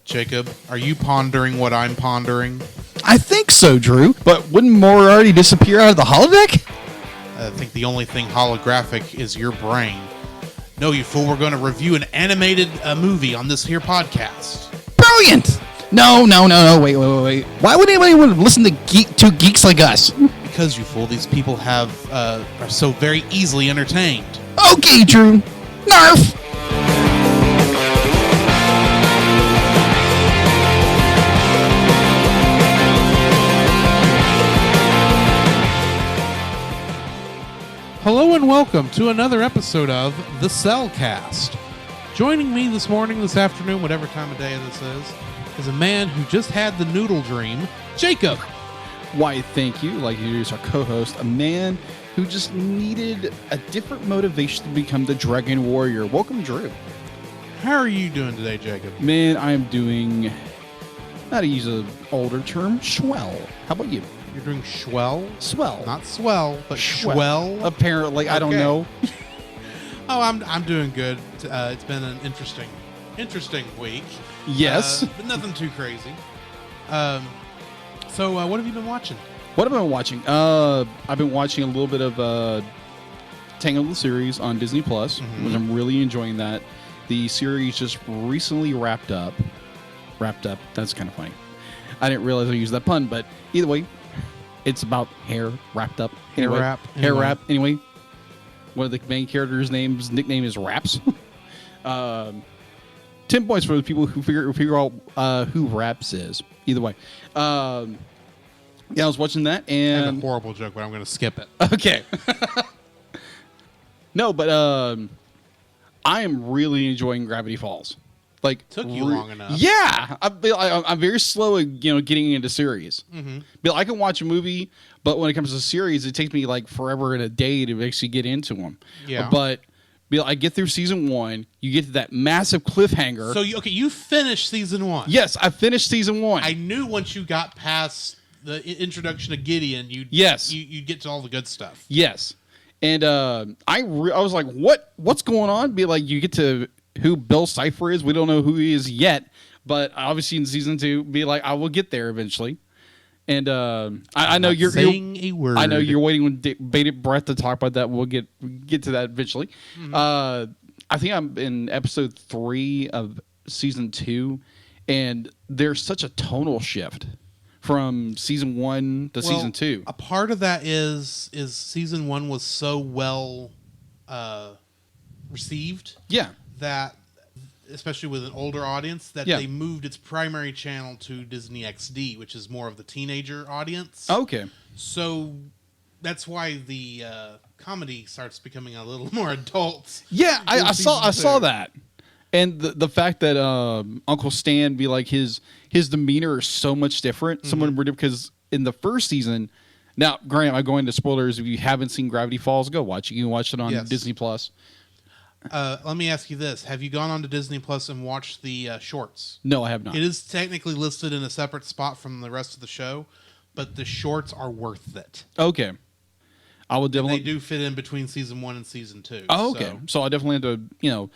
Jacob, are you pondering what I'm pondering? I think so, Drew. But wouldn't more already disappear out of the holodeck? I think the only thing holographic is your brain. No, you fool, we're going to review an animated movie on this here podcast. Brilliant! No, wait. Why would anybody want to listen to two geeks like us? Because, you fool, these people are so very easily entertained. Okay, Drew. Narf! Hello and welcome to another episode of The Cellcast. Joining me this morning, this afternoon, whatever time of day this is a man who just had the noodle dream, Jacob. Why, thank you. Like you introduce our co-host, a man who just needed a different motivation to become the Dragon Warrior. Welcome, Drew. How are you doing today, Jacob? Man, I am doing, not to use an older term, swell. How about you? You're doing swell? Swell. Not swell, but swell. Apparently, okay. I don't know. Oh, I'm doing good. It's been an interesting week. Yes. But nothing too crazy. So what have you been watching? What have I been watching? I've been watching a little bit of Tangled the series on Disney Plus, which I'm really enjoying that. The series just recently wrapped up. That's kind of funny. I didn't realize I used that pun, but either way, it's about hair wrapped up. Anyway, hair wrap. Anyway, one of the main characters' nickname is Raps. 10 points for the people who figure out who Raps is. Either way, yeah, I was watching that and I have a horrible joke, but I'm going to skip it. Okay. No, but I am really enjoying Gravity Falls. Like, took you long enough. Yeah, I'm very slow at getting into series. But I can watch a movie, but when it comes to series, it takes me like forever and a day to actually get into them. Yeah. But I get through season 1, you get to that massive cliffhanger. So you finished season 1. Yes, I finished season 1. I knew once you got past the introduction of Gideon, you'd get to all the good stuff. Yes, and I was like, what's going on? You get to who Bill Cipher is. We don't know who he is yet, but obviously in season 2, I will get there eventually. And I know you're saying a word. I know you're waiting with bated breath to talk about that. We'll get to that eventually. I think I'm in episode 3 of season 2, and there's such a tonal shift from season 1 to season 2. A part of that is season 1 was so well received. Yeah. That, especially with an older audience, that they moved its primary channel to Disney XD, which is more of the teenager audience. Okay. So that's why the comedy starts becoming a little more adult. Yeah, I saw that. And the fact that Uncle Stan his demeanor is so much different. Someone because in the first season, now granted, I'm going into spoilers. If you haven't seen Gravity Falls, go watch it. You can watch it on Disney Plus. Let me ask you this: have you gone on to Disney Plus and watched the shorts? No, I have not. It is technically listed in a separate spot from the rest of the show, but the shorts are worth it. Okay. I will definitely. They do fit in between season 1 and season 2. Oh, okay. So I definitely have to,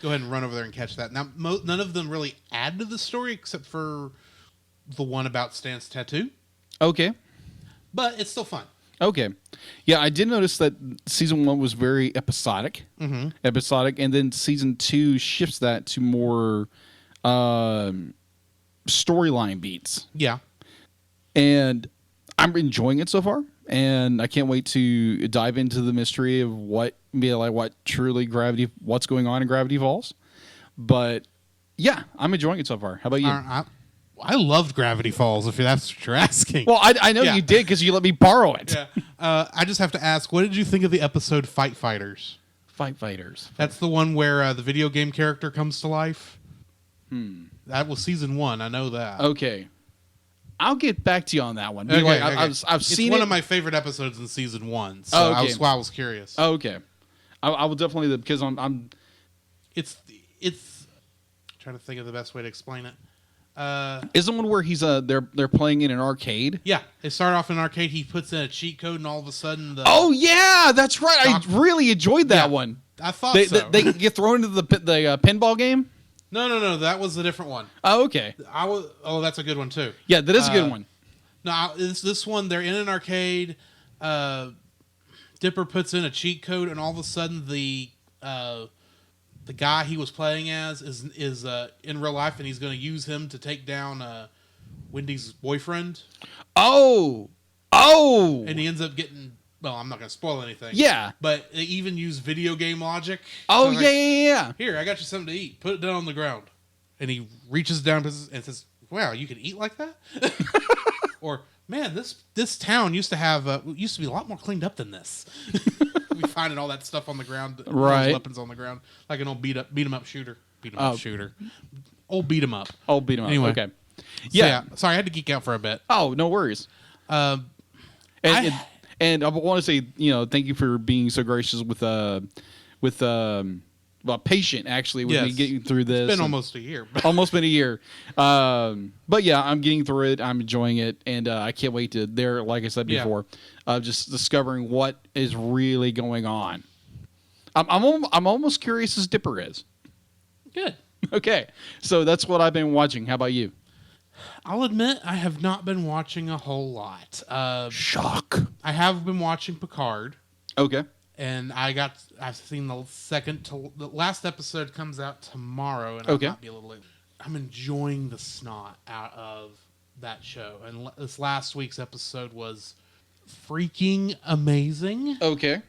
go ahead and run over there and catch that. Now, none of them really add to the story except for the one about Stan's tattoo. Okay. But it's still fun. Okay. Yeah, I did notice that season 1 was very episodic. Episodic, and then season 2 shifts that to more storyline beats. Yeah. And I'm enjoying it so far. And I can't wait to dive into the mystery of what's going on in Gravity Falls. But yeah, I'm enjoying it so far. How about you? I loved Gravity Falls, if that's what you're asking. Well, I know you did because you let me borrow it. Yeah. I just have to ask, what did you think of the episode Fight Fighters? Fight Fighters. That's the one where the video game character comes to life. That was season 1. I know that. Okay. I'll get back to you on that one. Okay, I've seen it. It's one of my favorite episodes in season 1. So that's why I was curious. Oh, okay. I will definitely, because I'm. It's trying to think of the best way to explain it. Is the one where he's they're playing in an arcade? Yeah, they start off in an arcade. He puts in a cheat code, and all of a sudden, oh yeah, that's right. I really enjoyed that one. I thought so. They get thrown into the pinball game. No. That was a different one. Oh, okay. Oh, that's a good one too. Yeah, that is a good one. No, this one. They're in an arcade. Dipper puts in a cheat code, and all of a sudden the guy he was playing as is in real life, and he's going to use him to take down Wendy's boyfriend. Oh. And he ends up getting. Well, I'm not going to spoil anything. Yeah. But they even use video game logic. Oh, so yeah. Here, I got you something to eat. Put it down on the ground. And he reaches down and says, "Wow, you can eat like that?" Or, man, this town used to be a lot more cleaned up than this. We finding all that stuff on the ground, right? Weapons on the ground, like an old beat 'em up shooter. Old beat 'em up. Old beat 'em up. Anyway. Okay. Yeah. Sorry, I had to geek out for a bit. Oh, no worries. And I want to say, thank you for being so gracious with patient actually with me getting through this. It's been almost a year. Almost been a year. But yeah, I'm getting through it. I'm enjoying it, and I can't wait to like I said before, just discovering what is really going on. I'm almost curious as Dipper is. Good. Okay, so that's what I've been watching. How about you? I'll admit I have not been watching a whole lot. Shock. I have been watching Picard. Okay. And I've seen the last episode comes out tomorrow, and okay. I might be a little late. I'm enjoying the snot out of that show, and this last week's episode was freaking amazing. Okay.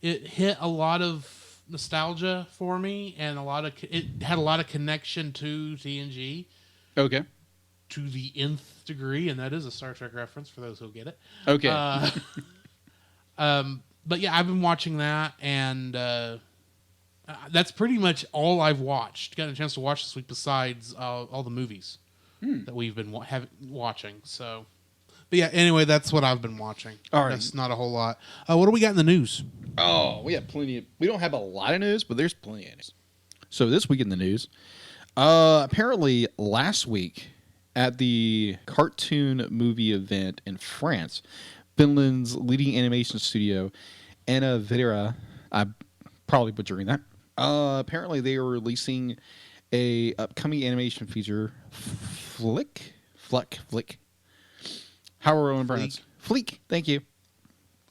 It hit a lot of nostalgia for me, and it had a lot of connection to TNG. Okay. To the nth degree, and that is a Star Trek reference for those who get it. Okay. But yeah, I've been watching that, and that's pretty much all I've watched. Got a chance to watch this week besides all the movies that we've been watching. So, but yeah, anyway, that's what I've been watching. All right. That's not a whole lot. What do we got in the news? Oh, we have plenty. We don't have a lot of news, but there's plenty of news. So this week in the news, apparently last week at the cartoon movie event in France, Finland's leading animation studio, Anna Videra, I'm probably butchering that. Apparently, they are releasing a upcoming animation feature, Flick. However, I want to pronounce Fleek. Thank you.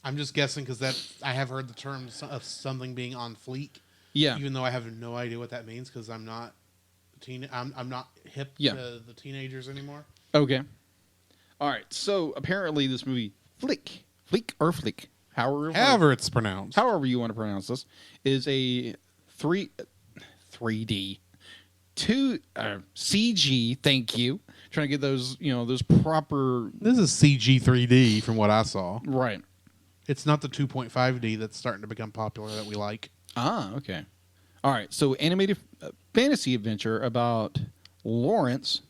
I'm just guessing because I have heard the term of something being on fleek. Yeah. Even though I have no idea what that means because I'm not I'm not hip to the teenagers anymore. Okay. All right. So apparently, this movie Flick, however it's pronounced, however you want to pronounce this, is a 3D CG. Thank you. Trying to get those those proper. This is CG 3D from what I saw. Right. It's not the 2.5D that's starting to become popular that we like. Ah, okay. All right. So animated fantasy adventure about Lawrence,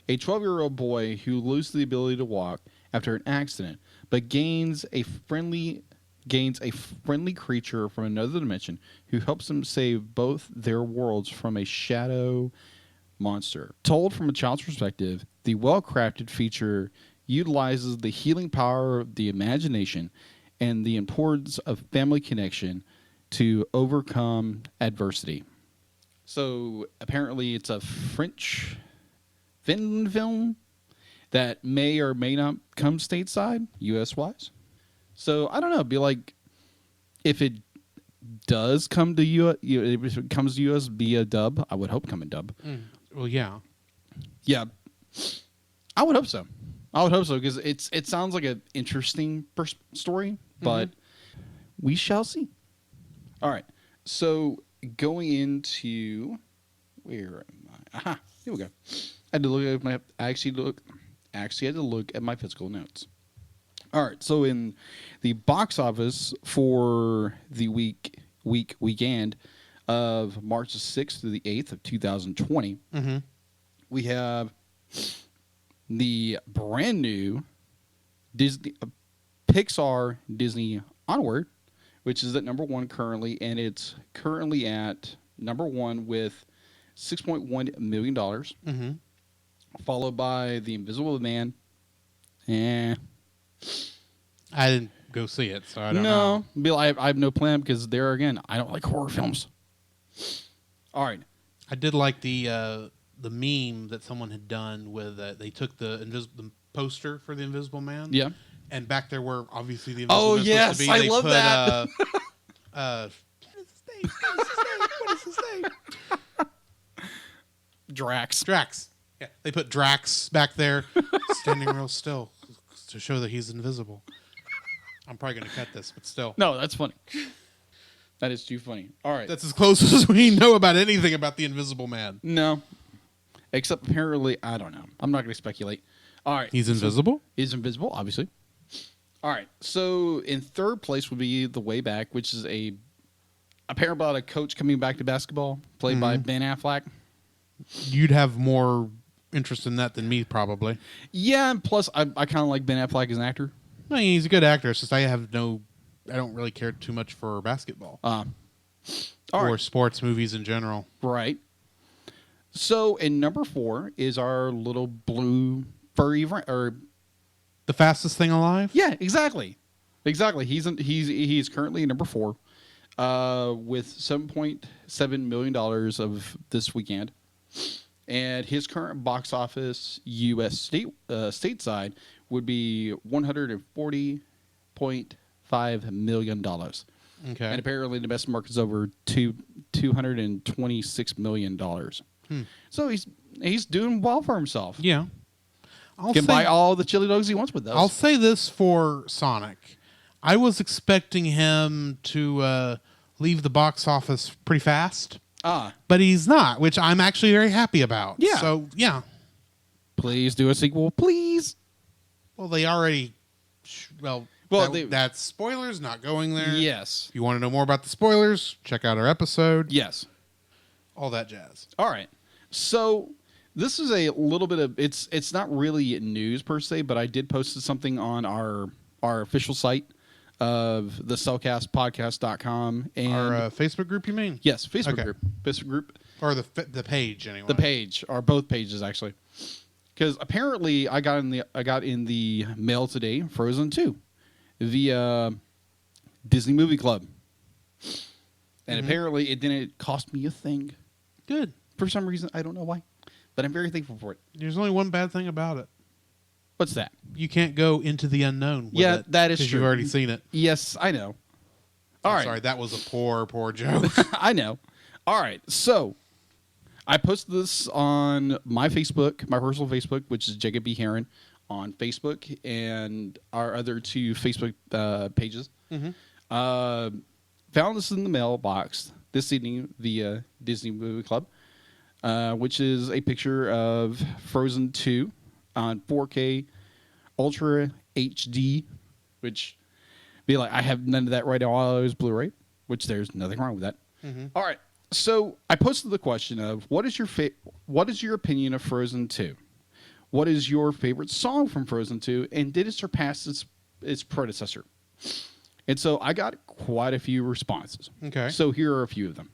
a 12-year-old boy who loses the ability to walk after an accident, but gains a friendly creature from another dimension who helps him save both their worlds from a shadow monster. Told from a child's perspective, the well-crafted feature utilizes the healing power of the imagination and the importance of family connection to overcome adversity. So apparently it's a French film that may or may not come stateside, US-wise. So I don't know. It'd be like if it does come to if it comes to US via dub, I would hope come in dub. Well, yeah. Yeah. I would hope so. Because it sounds like an interesting story, but we shall see. All right. So going into where am I? Aha, here we go. I had to look at my. I actually had to look at my physical notes. All right. So in the box office for the weekend of March 6th through the 8th of 2020, we have the brand new Pixar Disney Onward, which is at number 1 currently, and it's currently at number 1 with $6.1 million, followed by The Invisible Man. I didn't go see it, so I don't know. Bill, I have no plan because there again, I don't like horror films. All right. I did like the meme that someone had done with they took the poster for the Invisible Man. Yeah. And back there where obviously the Invisible Man's yes, supposed to be, I they love put, that. What is his name? Drax. Yeah, they put Drax back there, standing real still to show that he's invisible. I'm probably going to cut this, but still. No, that's funny. That is too funny. All right. That's as close as we know about anything about the Invisible Man. No. Except apparently, I don't know. I'm not going to speculate. All right. He's invisible? He's invisible, obviously. All right. So in third place would be The Way Back, which is a parable about a coach coming back to basketball, played by Ben Affleck. You'd have more interest in that than me, probably. Yeah, and plus I kind of like Ben Affleck as an actor. I mean, he's a good actor. It's just I don't really care too much for basketball. Or sports movies in general. Right. So in number 4 is our little blue furry or the fastest thing alive? yeah, exactly. He's currently number 4 with $7.7 million of this weekend. And his current box office U.S. stateside would be $140.5 million. Okay. And apparently the best market is over $226 million. So he's doing well for himself. Yeah. Can buy all the chili dogs he wants with those. I'll say this for Sonic. I was expecting him to leave the box office pretty fast. But he's not, which I'm actually very happy about. Yeah. So, yeah. Please do a sequel, please. Well, they already... that's spoilers, not going there. Yes. If you want to know more about the spoilers, check out our episode. Yes. All that jazz. All right. So this is a little bit of... It's not really news per se, but I did post something on our official site of the cellcastpodcast.com. And Our Facebook group, you mean? yes, Facebook Okay. group. Facebook group. Or the page, anyway. The page, or both pages, actually. Because apparently I got in the mail today Frozen 2 via Disney Movie Club. And apparently it didn't cost me a thing. Good. For some reason, I don't know why. But I'm very thankful for it. There's only one bad thing about it. What's that? You can't go into the unknown with Yeah, it, that is 'cause true. You've already seen it. Yes, I know. All right. Sorry, that was a poor joke. I know. All right. So I posted this on my Facebook, my personal Facebook, which is Jacob B. Heron on Facebook, and our other 2 Facebook pages. Found this in the mailbox this evening via Disney Movie Club, which is a picture of Frozen 2 on 4K Ultra HD, which be like, I have none of that right now. All is Blu-ray, which there's nothing wrong with that. All right. So I posted the question of what is your opinion of Frozen 2? What is your favorite song from Frozen 2? And did it surpass its predecessor? And so I got quite a few responses. Okay. So here are a few of them.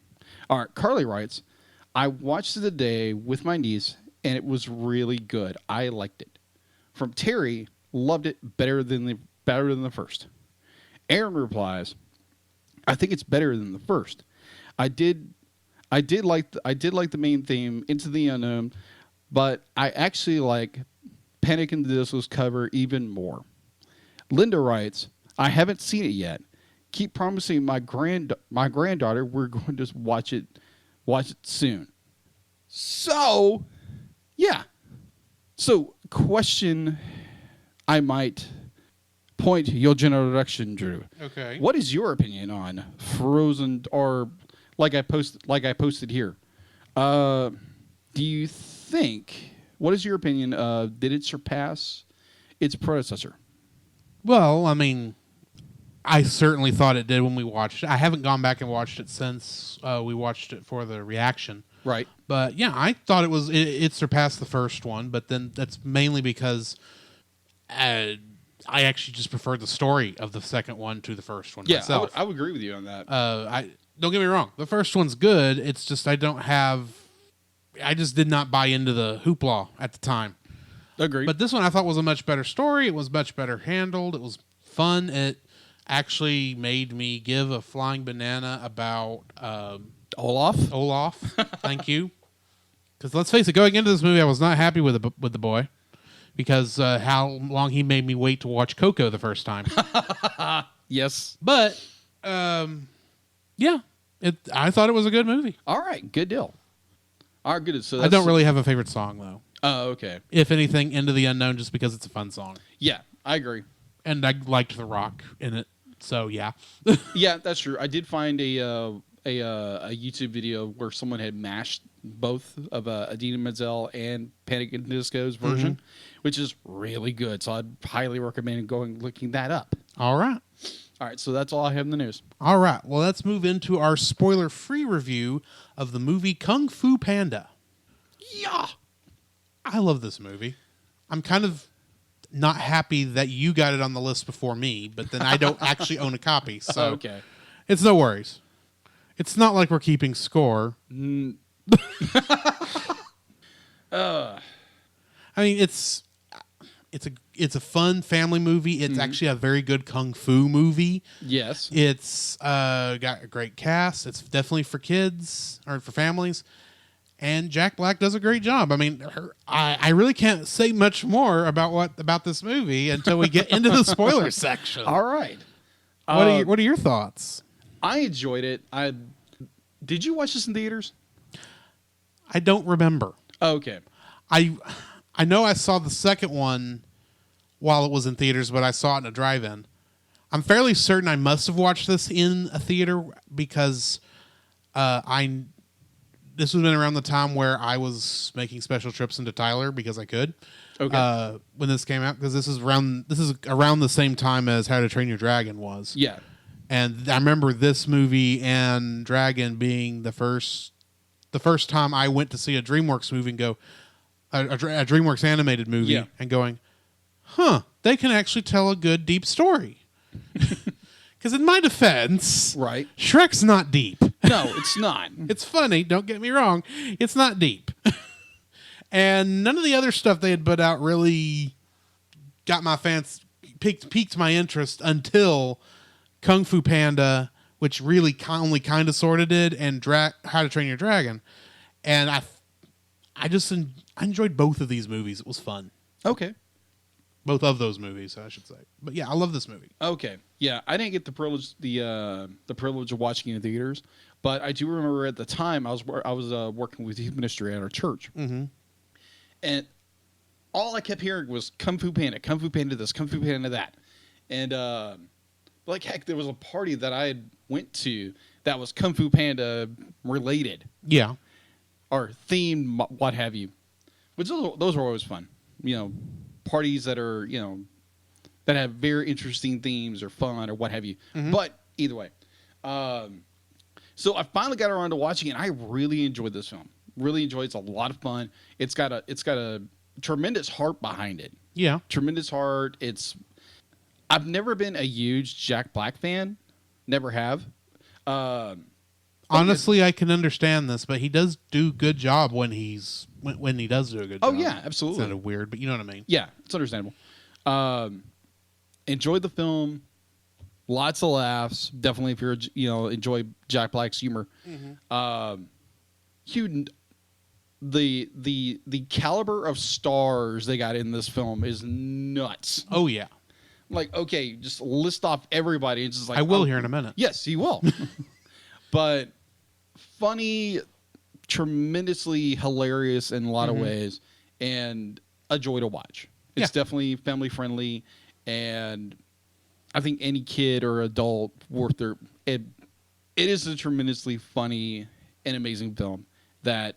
All right. Carly writes, I watched it today with my niece, and it was really good. I liked it. From Terry, loved it better than the first. Aaron replies, I think it's better than the first. I did like the main theme, Into the Unknown, but I actually like Panic in the Disco's cover even more. Linda writes, I haven't seen it yet. Keep promising my granddaughter we're going to watch it soon. So, yeah. So, question I might point your general direction, Drew. Okay. What is your opinion on Frozen, or like I posted here? Do you think, what is your opinion of, did it surpass its predecessor? Well, I mean, I certainly thought it did when we watched it. I haven't gone back and watched it since we watched it for the reaction. Right. But yeah, I thought it surpassed the first one, but then that's mainly because I actually just preferred the story of the second one to the first one myself. I would agree with you on that. Don't get me wrong. The first one's good. It's just I just did not buy into the hoopla at the time. Agreed. But this one I thought was a much better story. It was much better handled. It was fun. It actually made me give a flying banana about Olaf. Thank you. Because let's face it, going into this movie, I was not happy with the boy because how long he made me wait to watch Coco the first time. Yes. But yeah, I thought it was a good movie. All right, good deal. All right, good. So I don't really have a favorite song though. Oh, okay. If anything, Into the Unknown, just because it's a fun song. Yeah, I agree. And I liked The Rock in it, so yeah. Yeah, that's true. I did find a YouTube video where someone had mashed both of Idina Menzel and Panic at the Disco's version, which is really good. So I'd highly recommend looking that up. All right. All right, so that's all I have in the news. All right. Well, let's move into our spoiler-free review of the movie Kung Fu Panda. Yeah. I love this movie. I'm kind of not happy that you got it on the list before me, but then I don't actually own a copy, so Okay. it's no worries. It's not like we're keeping score. I mean, it's a fun family movie. It's actually a very good kung fu movie. Yes. It's got a great cast. It's definitely for kids or for families. And Jack Black does a great job. I mean, I really can't say much more about this movie until we get into the spoiler section. All right. What are your thoughts? I enjoyed it. Did you watch this in theaters? I don't remember. Oh, okay. I know I saw the second one while it was in theaters, but I saw it in a drive-in. I'm fairly certain I must have watched this in a theater because this would have been around the time where I was making special trips into Tyler because I could. Okay. When this came out, because this is around the same time as How to Train Your Dragon was. Yeah. And I remember this movie and Dragon being the first time I went to see a DreamWorks movie and go a DreamWorks animated movie and going, they can actually tell a good deep story. Because in my defense, right, Shrek's not deep. No, it's not. It's funny, don't get me wrong. It's not deep. And none of the other stuff they had put out really got my piqued my interest until Kung Fu Panda, which really only kind of sort of did, and How to Train Your Dragon. And I enjoyed both of these movies. It was fun. Okay. Both of those movies, I should say. But yeah, I love this movie. Okay. Yeah, I didn't get the privilege of watching it in theaters, but I do remember at the time I was working with youth ministry at our church, and all I kept hearing was Kung Fu Panda this, Kung Fu Panda that, and like heck, there was a party that I went to that was Kung Fu Panda related, yeah, or themed, what have you, which those were always fun, parties that are that have very interesting themes or fun or what have you. But either way, so I finally got around to watching it, and I really enjoyed this film. Really enjoyed it. It's a lot of fun. It's got a tremendous heart behind it. Yeah. Tremendous heart. I've never been a huge Jack Black fan. Never have. Honestly, I can understand this, but he does do a good job when he does do a good job. Oh yeah, absolutely. It's kind of weird, but you know what I mean. Yeah, it's understandable. Enjoyed the film. Lots of laughs. Definitely, if you're enjoy Jack Black's humor. The caliber of stars they got in this film is nuts. Oh yeah. Like, okay, just list off everybody. It's just like I will here in a minute. Yes, you will. But funny, tremendously hilarious in a lot of ways, and a joy to watch. It's definitely family friendly, and I think any kid or adult it is a tremendously funny and amazing film that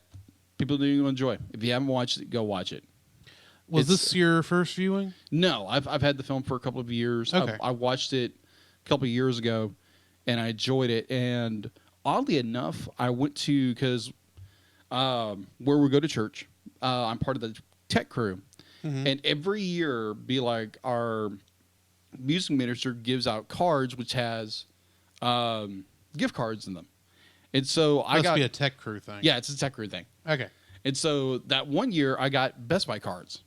people do enjoy. If you haven't watched it, go watch it. Was this your first viewing? No, I've had the film for a couple of years. Okay. I watched it a couple of years ago, and I enjoyed it. And oddly enough, I went to, because where we go to church, I'm part of the tech crew. And every year, our music minister gives out cards which has gift cards in them. And so I got... Must be a tech crew thing. Yeah, it's a tech crew thing. Okay. And so that one year, I got Best Buy cards.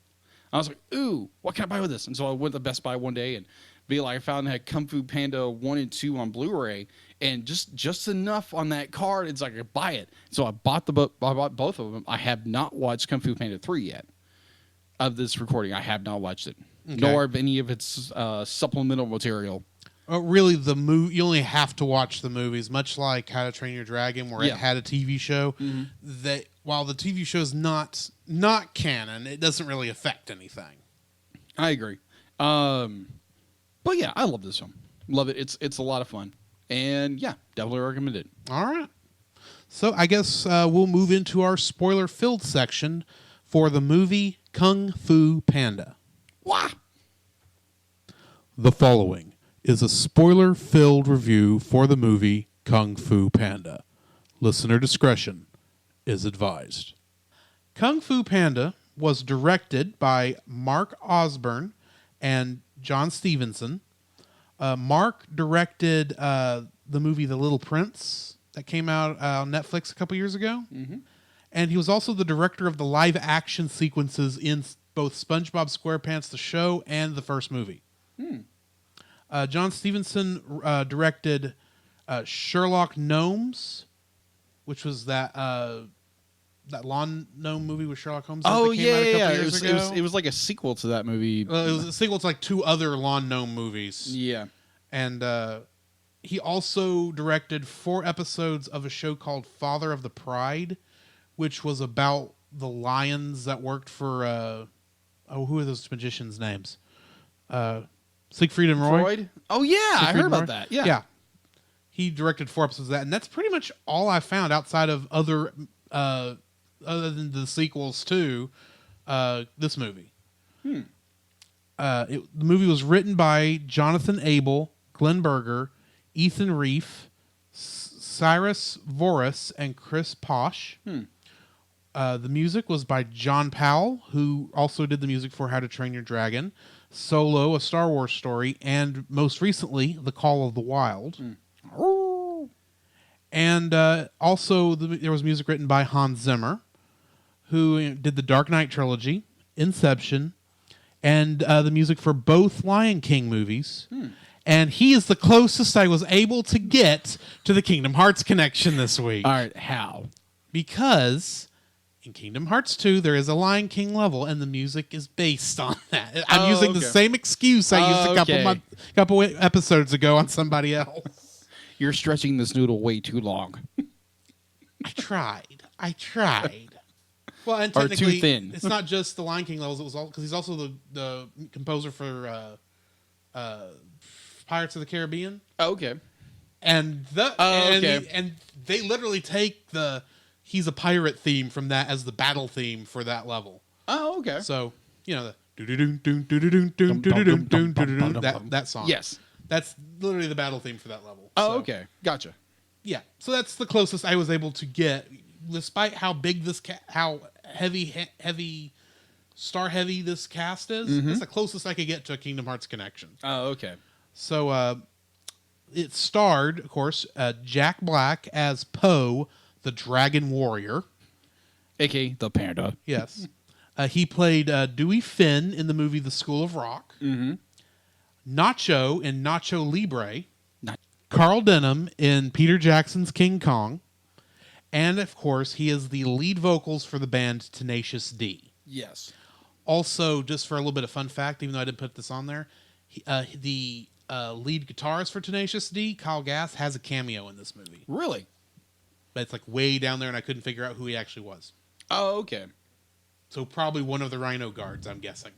I was like, ooh, what can I buy with this? And so I went to Best Buy one day and I found it had Kung Fu Panda 1 and 2 on Blu-ray. and just enough on that card. It's like I buy it. So I bought both of them. I have not watched Kung Fu Panda 3 yet. Of this recording, I have not watched it, nor of any of its supplemental material. Really, you only have to watch the movies, much like How to Train Your Dragon, where it had a TV show. That while the TV show is not canon, it doesn't really affect anything. I agree. But yeah, I love this film. Love it. It's a lot of fun. And yeah, definitely recommend it. All right. So I guess we'll move into our spoiler-filled section for the movie Kung Fu Panda. Wah! The following is a spoiler-filled review for the movie Kung Fu Panda. Listener discretion is advised. Kung Fu Panda was directed by Mark Osborne and John Stevenson. Mark directed the movie The Little Prince that came out on Netflix a couple years ago. And he was also the director of the live-action sequences in both SpongeBob SquarePants the show and the first movie. John Stevenson directed Sherlock Gnomes, which was that lawn gnome movie with Sherlock Holmes. Oh, that came out a couple yeah. years ago. It was like a sequel to that movie. It was a sequel to like 2 other lawn gnome movies. Yeah. And he also directed 4 episodes of a show called Father of the Pride, which was about the lions that worked for who are those magicians' names? Siegfried and Roy. Freud? Oh yeah, I heard about that. Yeah. He directed 4 episodes of that, and that's pretty much all I found outside of other than the sequels to this movie. The movie was written by Jonathan Abel, Glenn Berger, Ethan Reef, Cyrus Voris, and Chris Posh. The music was by John Powell, who also did the music for How to Train Your Dragon, Solo, A Star Wars Story, and most recently, The Call of the Wild. And also there was music written by Hans Zimmer, who did the Dark Knight trilogy, Inception, and the music for both Lion King movies. And he is the closest I was able to get to the Kingdom Hearts connection this week. All right, how? Because in Kingdom Hearts 2, there is a Lion King level, and the music is based on that. I'm using the same excuse I used a couple episodes ago on somebody else. You're stretching this noodle way too long. I tried. Well, and Or technically, too thin. It's not just the Lion King levels. It was all because he's also the composer for Pirates of the Caribbean. Oh, okay. And they literally take the he's a pirate theme from that as the battle theme for that level. Oh, okay. So the that song. Yes. That's literally the battle theme for that level. Oh, So, okay. Gotcha. Yeah. So that's the closest I was able to get, despite how big how heavy, star heavy this cast is. It's the closest I could get to a Kingdom Hearts connection. Oh, okay. So it starred, of course, Jack Black as Poe, the Dragon Warrior. A.K.A. the Panda. Yes. He played Dewey Finn in the movie The School of Rock. Nacho in Nacho Libre. Carl Denham in Peter Jackson's King Kong. And, of course, he is the lead vocals for the band Tenacious D. Yes. Also, just for a little bit of fun fact, even though I didn't put this on there, the lead guitarist for Tenacious D, Kyle Gass, has a cameo in this movie. Really? But it's like way down there, and I couldn't figure out who he actually was. Oh, okay. So probably one of the Rhino guards, I'm guessing.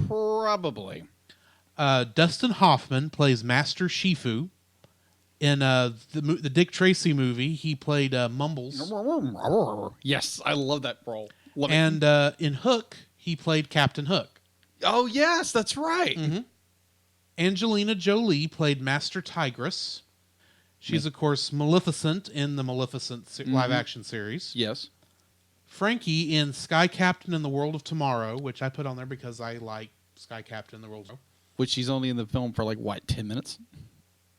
Probably. Dustin Hoffman plays Master Shifu. In the Dick Tracy movie, he played Mumbles. Yes, I love that role. Love and in Hook, he played Captain Hook. Oh, yes, that's right. Angelina Jolie played Master Tigress. She's, of course, Maleficent in the Maleficent live-action series. Yes. Frankie in Sky Captain in the World of Tomorrow, which I put on there because I like Sky Captain in the World of Tomorrow. Which she's only in the film for 10 minutes?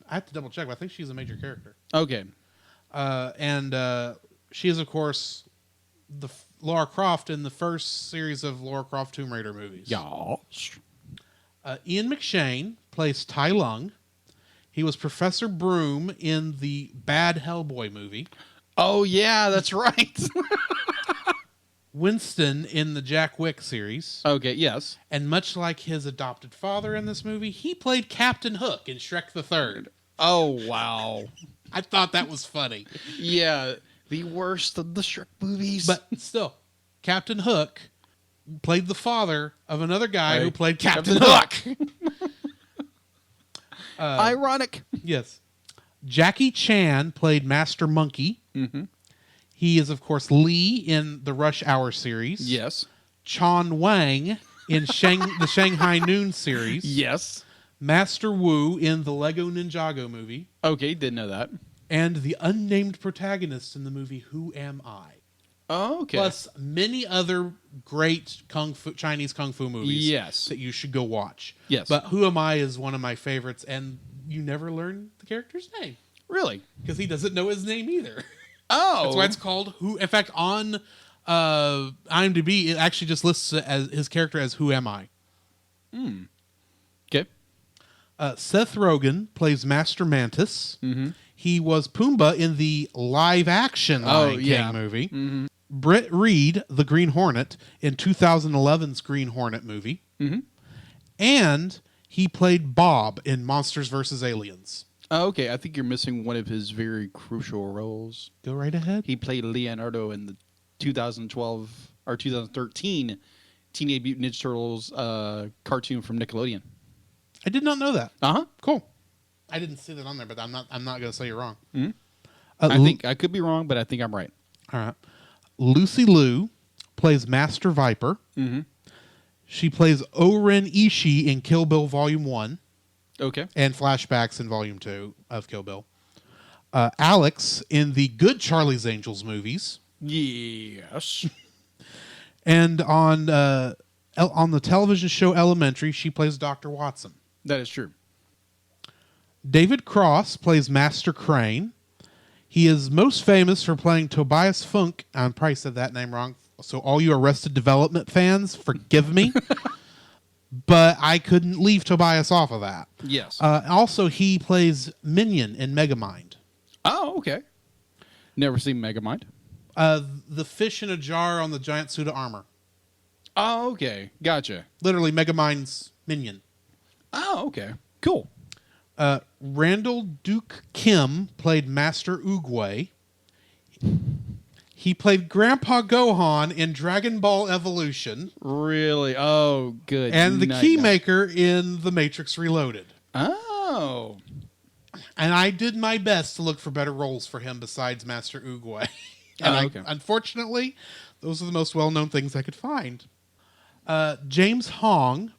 I have to double check, but I think she's a major character. Okay. And she is, of course, the Lara Croft in the first series of Lara Croft Tomb Raider movies. Yeah. Ian McShane plays Tai Lung. He was Professor Broom in the bad Hellboy movie. Oh, yeah, that's right. Winston in the Jack Wick series. Okay, yes. And much like his adopted father in this movie, he played Captain Hook in Shrek the Third. Oh, wow. I thought that was funny. Yeah, the worst of the Shrek movies. But still, Captain Hook played the father of another guy who played Captain Hook. Ironic. Yes. Jackie Chan played Master Monkey. Mm-hmm. He is, of course, Lee in the Rush Hour series. Yes. Chon Wang in the Shanghai Noon series. Yes. Master Wu in the Lego Ninjago movie. Okay, didn't know that. And the unnamed protagonist in the movie Who Am I? Oh, okay. Plus many other great Chinese kung fu movies. Yes. That you should go watch. Yes. But Who Am I is one of my favorites, and you never learn the character's name. Really? Because he doesn't know his name either. Oh. That's why it's called Who. In fact, on IMDb, it actually just lists as his character as Who Am I? Okay. Seth Rogen plays Master Mantis. Mm-hmm. He was Pumbaa in the live-action Lion King movie. Mm-hmm. Britt Reed, the Green Hornet, in 2011's Green Hornet movie. Mm-hmm. And he played Bob in Monsters vs. Aliens. Oh, okay, I think you're missing one of his very crucial roles. Go right ahead. He played Leonardo in the 2012 or 2013 Teenage Mutant Ninja Turtles cartoon from Nickelodeon. I did not know that. Uh-huh. Cool. I didn't see that on there, but I'm not going to say you're wrong. Mm-hmm. I think I could be wrong, but I think I'm right. All right. Lucy Liu plays Master Viper. Mm-hmm. She plays O-Ren Ishii in Kill Bill Volume 1. Okay. And flashbacks in Volume 2 of Kill Bill. Alex in the good Charlie's Angels movies. Yes. And on the television show Elementary, she plays Dr. Watson. That is true. David Cross plays Master Crane. He is most famous for playing Tobias Funk. I probably said that name wrong. So all you Arrested Development fans, forgive me. But I couldn't leave Tobias off of that. Yes. Also, he plays Minion in Megamind. Oh, okay. Never seen Megamind. The fish in a jar on the giant suit of armor. Oh, okay. Gotcha. Literally, Megamind's Minion. Oh, okay. Cool. Randall Duke Kim played Master Oogway. He played Grandpa Gohan in Dragon Ball Evolution. Really? Oh, good. And the Keymaker in The Matrix Reloaded. Oh. And I did my best to look for better roles for him besides Master Oogway. And okay. Unfortunately, those are the most well-known things I could find. James Hong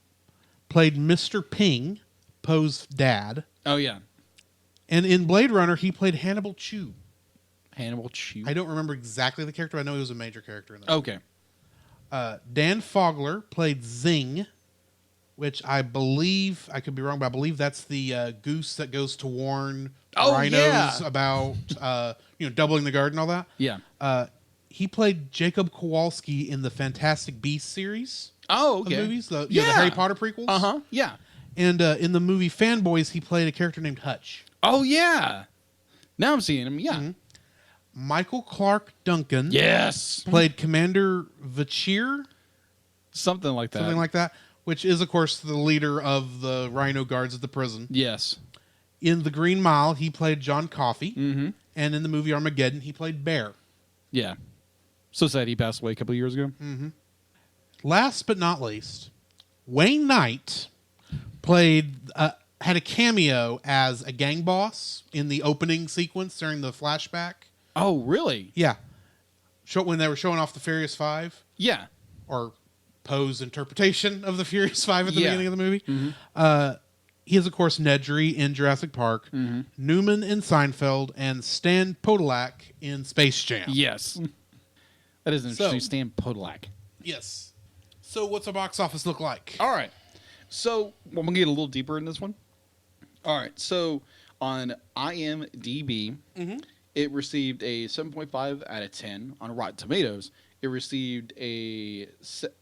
played Mr. Ping, Poe's dad. Oh, yeah. And in Blade Runner, he played Hannibal Chew. Hannibal Chew. I don't remember exactly the character, but I know he was a major character in that. Okay. Dan Fogler played Zing, which I believe, I could be wrong, but I believe that's the goose that goes to warn rhinos about doubling the guard and all that. Yeah. He played Jacob Kowalski in the Fantastic Beasts series. Oh, okay. Of movies, the Harry Potter prequels. Uh-huh. Yeah. And in the movie Fanboys, he played a character named Hutch. Oh, yeah. Now I'm seeing him. Yeah. Mm-hmm. Michael Clark Duncan. Yes. Played Commander Vachir. Something like that. Which is, of course, the leader of the Rhino Guards at the prison. Yes. In The Green Mile, he played John Coffey. Mm-hmm. And in the movie Armageddon, he played Bear. Yeah. So sad he passed away a couple of years ago. Mm-hmm. Last but not least, Wayne Knight had a cameo as a gang boss in the opening sequence during the flashback. Oh, really? Yeah. When they were showing off the Furious Five. Yeah. Or Poe's interpretation of the Furious Five at the beginning of the movie. Mm-hmm. He is, of course, Nedry in Jurassic Park, Newman in Seinfeld, and Stan Podolak in Space Jam. Yes. That is interesting. Stan Podolak. Yes. So what's our box office look like? All right. So I'm going to get a little deeper in this one. All right. So on IMDb, it received a 7.5 out of 10. On Rotten Tomatoes, it received a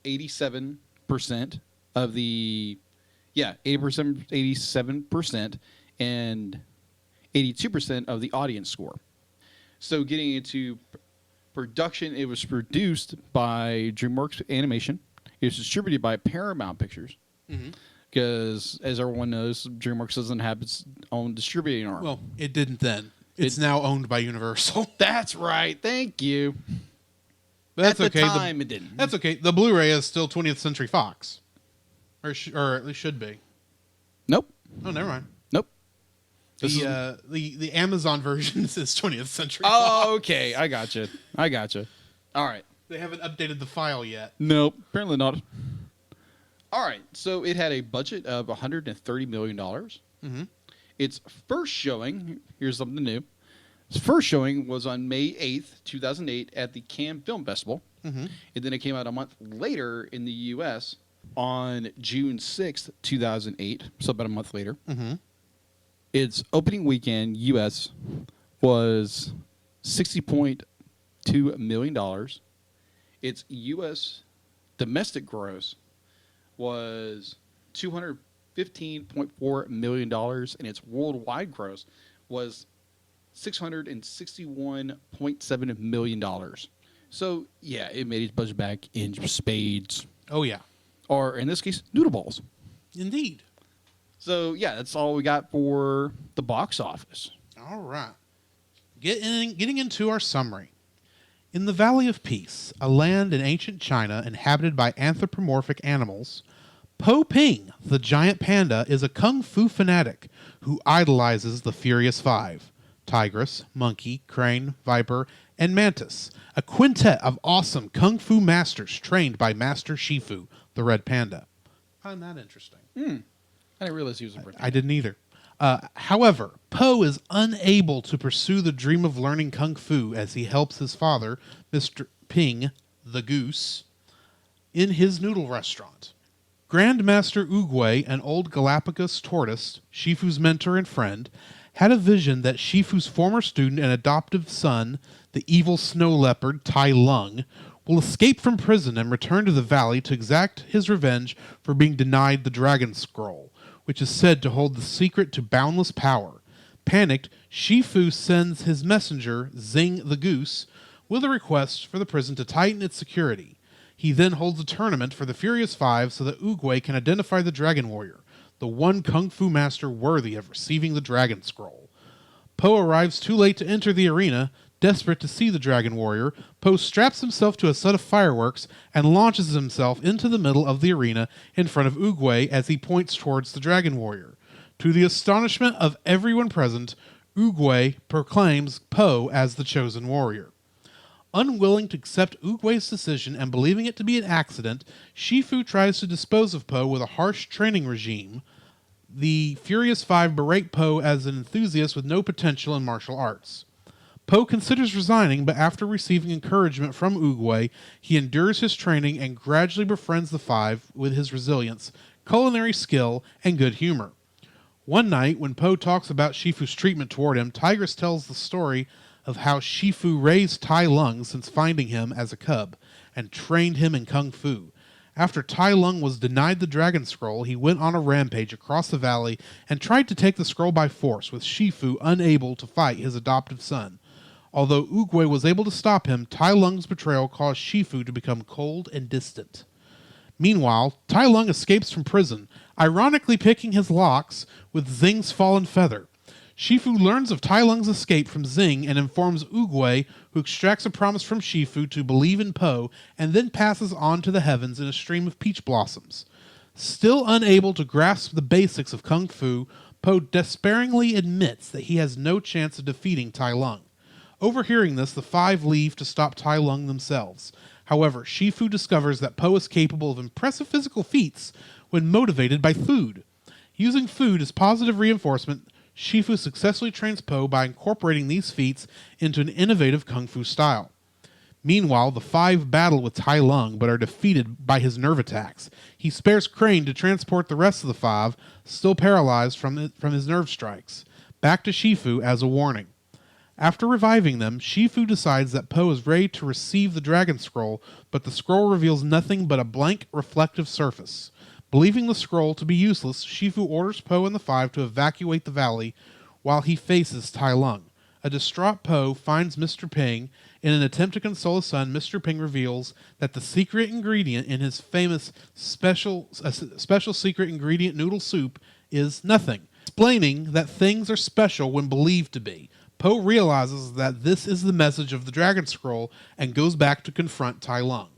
87% of the... Yeah, 87%. and 82% of the audience score. So getting into production, it was produced by DreamWorks Animation. It was distributed by Paramount Pictures. Because, as everyone knows, DreamWorks doesn't have its own distributing arm. Well, it didn't then. It's now owned by Universal. That's right. Thank you. But that's At the okay. time, it didn't. That's okay. The Blu-ray is still 20th Century Fox. Or at least should be. Nope. Oh, never mind. Nope. The Amazon version says 20th Century Oh, Fox. okay. I gotcha. All right. They haven't updated the file yet. Nope. Apparently not. All right. So it had a budget of $130 million. Its first showing, here's something new. Its first showing was on May 8th, 2008 at the Cannes Film Festival. And then it came out a month later in the U.S. on June 6th, 2008. So about a month later. Its opening weekend, U.S., was $60.2 million. Its U.S. domestic gross was $215.4 million, and its worldwide gross was $661.7 million. So, yeah, it made its budget back in spades. Oh, yeah. Or, in this case, noodle balls. Indeed. So, yeah, that's all we got for the box office. All right. Getting into our summary. In the Valley of Peace, a land in ancient China inhabited by anthropomorphic animals, Po Ping, the giant panda, is a kung fu fanatic who idolizes the Furious Five: tigress, monkey, crane, viper, and mantis, a quintet of awesome kung fu masters trained by Master Shifu, the red panda. I find that interesting. I didn't realize he was a red panda. I didn't either. However, Po is unable to pursue the dream of learning kung fu as he helps his father, Mr. Ping, the goose, in his noodle restaurant. Grandmaster Oogway, an old Galapagos tortoise, Shifu's mentor and friend, had a vision that Shifu's former student and adoptive son, the evil snow leopard Tai Lung, will escape from prison and return to the valley to exact his revenge for being denied the Dragon Scroll, which is said to hold the secret to boundless power. Panicked, Shifu sends his messenger, Zing the Goose, with a request for the prison to tighten its security. He then holds a tournament for the Furious Five so that Oogway can identify the Dragon Warrior, the one kung fu master worthy of receiving the Dragon Scroll. Po arrives too late to enter the arena. Desperate to see the Dragon Warrior, Po straps himself to a set of fireworks and launches himself into the middle of the arena in front of Oogway as he points towards the Dragon Warrior. To the astonishment of everyone present, Oogway proclaims Po as the chosen warrior. Unwilling to accept Oogway's decision and believing it to be an accident, Shifu tries to dispose of Po with a harsh training regime. The Furious Five berate Po as an enthusiast with no potential in martial arts. Po considers resigning, but after receiving encouragement from Oogway, he endures his training and gradually befriends the Five with his resilience, culinary skill, and good humor. One night, when Po talks about Shifu's treatment toward him, Tigress tells the story of how Shifu raised Tai Lung since finding him as a cub, and trained him in kung fu. After Tai Lung was denied the Dragon Scroll, he went on a rampage across the valley and tried to take the scroll by force, with Shifu unable to fight his adoptive son. Although Oogway was able to stop him, Tai Lung's betrayal caused Shifu to become cold and distant. Meanwhile, Tai Lung escapes from prison, ironically picking his locks with Zing's fallen feather. Shifu learns of Tai Lung's escape from Zing and informs Oogway, who extracts a promise from Shifu to believe in Po and then passes on to the heavens in a stream of peach blossoms. Still unable to grasp the basics of kung fu, Po despairingly admits that he has no chance of defeating Tai Lung. Overhearing this, the Five leave to stop Tai Lung themselves. However, Shifu discovers that Po is capable of impressive physical feats when motivated by food. Using food as positive reinforcement, Shifu successfully trains Po by incorporating these feats into an innovative kung fu style. Meanwhile, the Five battle with Tai Lung, but are defeated by his nerve attacks. He spares Crane to transport the rest of the Five, still paralyzed from his nerve strikes, back to Shifu as a warning. After reviving them, Shifu decides that Po is ready to receive the Dragon Scroll, but the scroll reveals nothing but a blank, reflective surface. Believing the scroll to be useless, Shifu orders Po and the Five to evacuate the valley while he faces Tai Lung. A distraught Po finds Mr. Ping. In an attempt to console his son, Mr. Ping reveals that the secret ingredient in his famous special secret ingredient noodle soup is nothing, explaining that things are special when believed to be. Po realizes that this is the message of the Dragon Scroll and goes back to confront Tai Lung.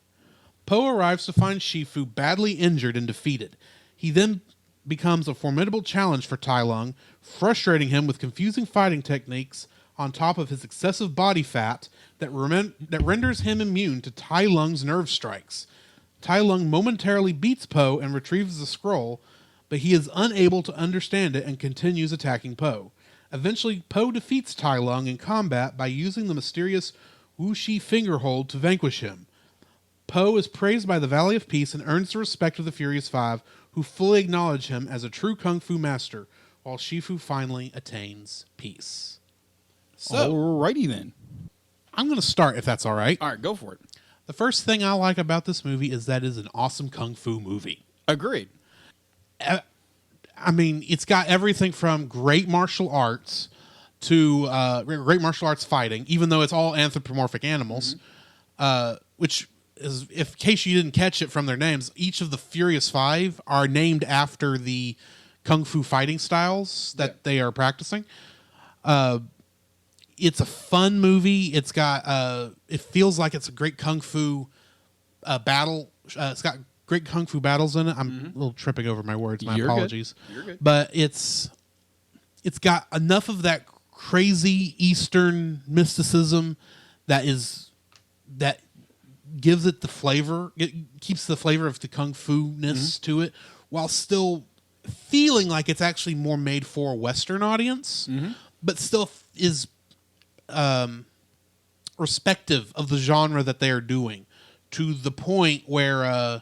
Po arrives to find Shifu badly injured and defeated. He then becomes a formidable challenge for Tai Lung, frustrating him with confusing fighting techniques on top of his excessive body fat that renders him immune to Tai Lung's nerve strikes. Tai Lung momentarily beats Po and retrieves the scroll, but he is unable to understand it and continues attacking Po. Eventually, Po defeats Tai Lung in combat by using the mysterious Wuxi fingerhold to vanquish him. Po is praised by the Valley of Peace and earns the respect of the Furious Five, who fully acknowledge him as a true kung fu master, while Shifu finally attains peace. So, alrighty then. I'm going to start, if that's all right. All right, go for it. The first thing I like about this movie is that it is an awesome kung fu movie. Agreed. I mean, it's got everything from great martial arts to great martial arts fighting, even though it's all anthropomorphic animals, which is, in case you didn't catch it from their names, each of the Furious Five are named after the kung fu fighting styles that they are practicing. It's a fun movie. It's got it feels like it's a great kung fu battle. It's got great kung fu battles in it. I'm a little tripping over my words. My apologies. You're good. But it's got enough of that crazy Eastern mysticism that gives it the flavor. It keeps the flavor of the kung fu-ness to it, while still feeling like it's actually more made for a Western audience, but still is respective of the genre that they are doing, to the point where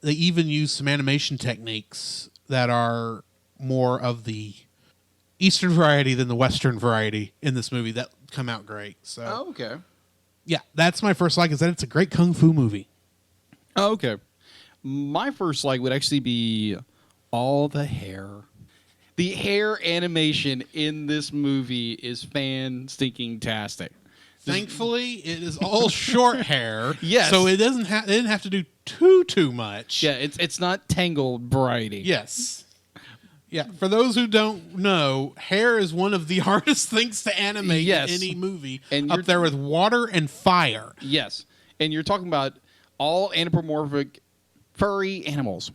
they even use some animation techniques that are more of the Eastern variety than the Western variety in this movie that come out great. So, okay. Yeah, that's my first like, is that it's a great kung fu movie. Oh, okay. My first like would actually be all the hair. The hair animation in this movie is fan-stinking-tastic. Thankfully, it is all short hair. Yes. So it didn't have to do too much. Yeah, it's not Tangled variety. Yes. Yeah, for those who don't know, hair is one of the hardest things to animate in any movie, and up there with water and fire. Yes, and you're talking about all anthropomorphic furry animals.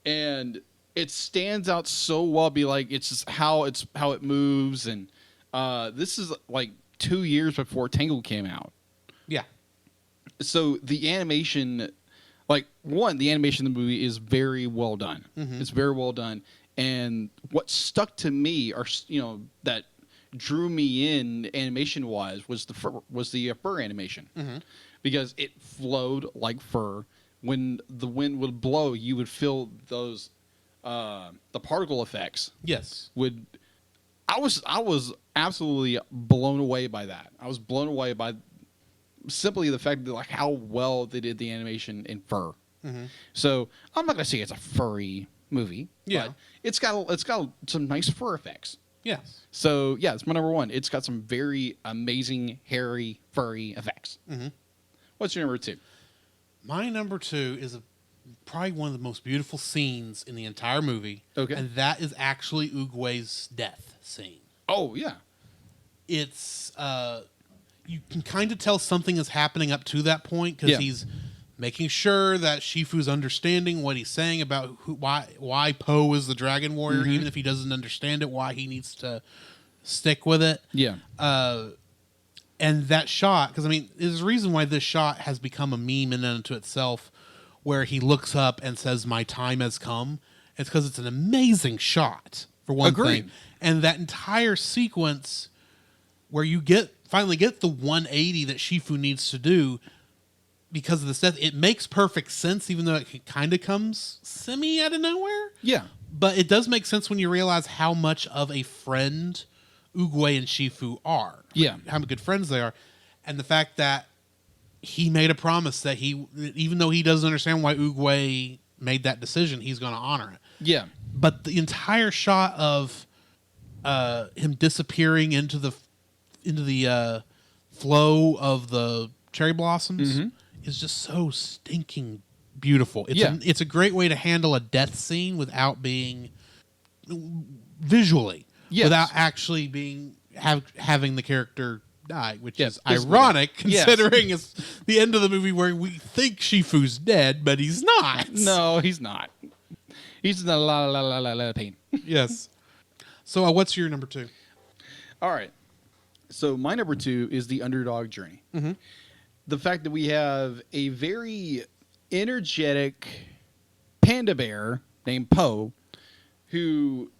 And it stands out so well. Be like, it's just how it moves, and this is like 2 years before Tangled came out. Yeah. So the animation, the animation in the movie is very well done. It's very well done. And what stuck to me, or that drew me in animation wise, was the fur animation, because it flowed like fur. When the wind would blow, you would feel those the particle effects. Yes. I was absolutely blown away by that. I was blown away by simply the fact that how well they did the animation in fur. So I'm not gonna say it's a furry movie. Yeah. But it's got some nice fur effects. Yes. So yeah, it's my number one. It's got some very amazing hairy furry effects. What's your number two? My number two is probably one of the most beautiful scenes in the entire movie. Okay. And that is actually Oogway's death scene. Oh yeah. It's you can kind of tell something is happening up to that point, because he's making sure that Shifu's understanding what he's saying about why Po is the Dragon Warrior, even if he doesn't understand it, why he needs to stick with it. Yeah. And that shot, because I mean, there's a reason why this shot has become a meme in and unto itself, where he looks up and says, "My time has come." It's because it's an amazing shot, for one thing. And that entire sequence where you finally get the 180 that Shifu needs to do because of this death, it makes perfect sense, even though it kind of comes semi out of nowhere. Yeah. But it does make sense when you realize how much of a friend Oogway and Shifu are. Yeah. How good friends they are. And the fact that he made a promise that even though he doesn't understand why Oogway made that decision, he's going to honor it. Yeah. But the entire shot of him disappearing into the flow of the cherry blossoms is just so stinking beautiful. It's a great way to handle a death scene without being visually, without actually being having the character die, which is ironic considering it's the end of the movie where we think Shifu's dead, but he's not. No, he's not. He's in a lot of pain. Yes. So what's your number 2? All right. So my number 2 is the underdog journey. Mm-hmm. The fact that we have a very energetic panda bear named Poe, who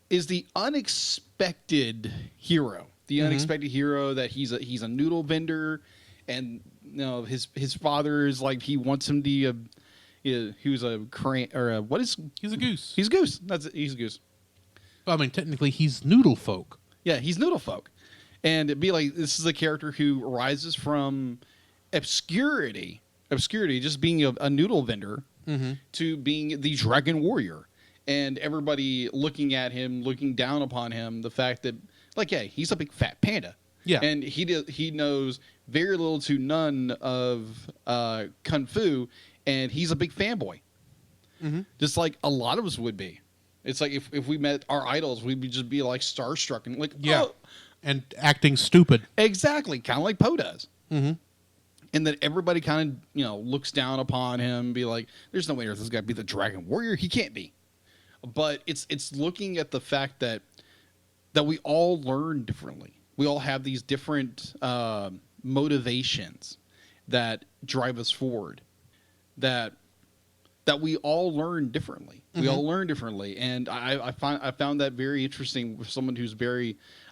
is the unexpected hero. The unexpected hero that he's a noodle vendor, and his father is like, he wants him to. He was a crane, or what is? He's a goose. He's a goose. That's it. He's a goose. Well, I mean, technically, he's noodle folk. Yeah, he's noodle folk, and it'd be like, this is a character who rises from obscurity, just being a noodle vendor, to being the dragon warrior, and everybody looking at him, looking down upon him. The fact that, like, yeah, he's a big fat panda. Yeah, and he knows very little to none of kung fu, and he's a big fanboy, just like a lot of us would be. It's like if we met our idols, we'd just be like starstruck and like, oh. And acting stupid. Exactly, kind of like Poe does. Mm-hmm. And that everybody kind of looks down upon him, be like, there's no way this guy be the dragon warrior. He can't be. But it's looking at the fact that we all learn differently. We all have these different motivations that drive us forward. That we all learn differently. We all learn differently, and I found that very interesting with someone who's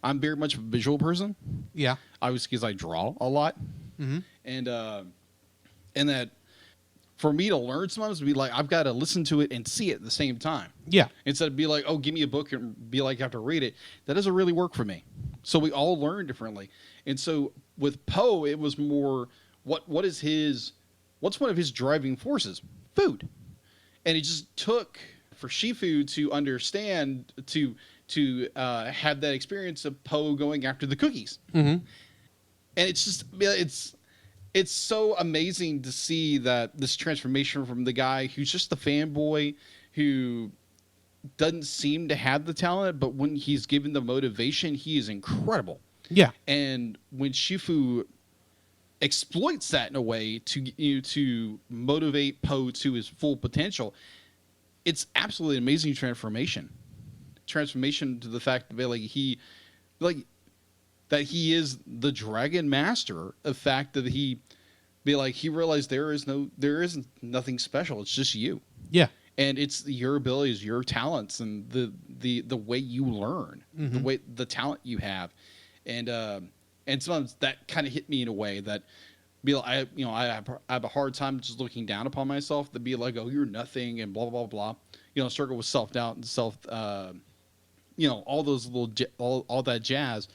I'm very much a visual person. Yeah, obviously because I draw a lot, and that for me to learn sometimes, be like, I've got to listen to it and see it at the same time. Yeah, instead of be like, oh, give me a book and be like, I have to read it. That doesn't really work for me. So we all learn differently, and so with Poe, it was more what's one of his driving forces? Food. And it just took for Shifu to understand, to have that experience of Poe going after the cookies. And it's so amazing to see that this transformation from the guy who's just the fanboy who doesn't seem to have the talent, but when he's given the motivation, he is incredible. Yeah. And when Shifu exploits that in a way to motivate Poe to his full potential, it's absolutely an amazing transformation to the fact that that he is the dragon master. The fact that he realized there isn't nothing special. It's just you. Yeah. And it's your abilities, your talents, and the way you learn, the talent you have, and sometimes that kind of hit me in a way that I have a hard time just looking down upon myself, to be like, oh, you're nothing, and blah blah blah. Struggle with self-doubt and all those all that jazz.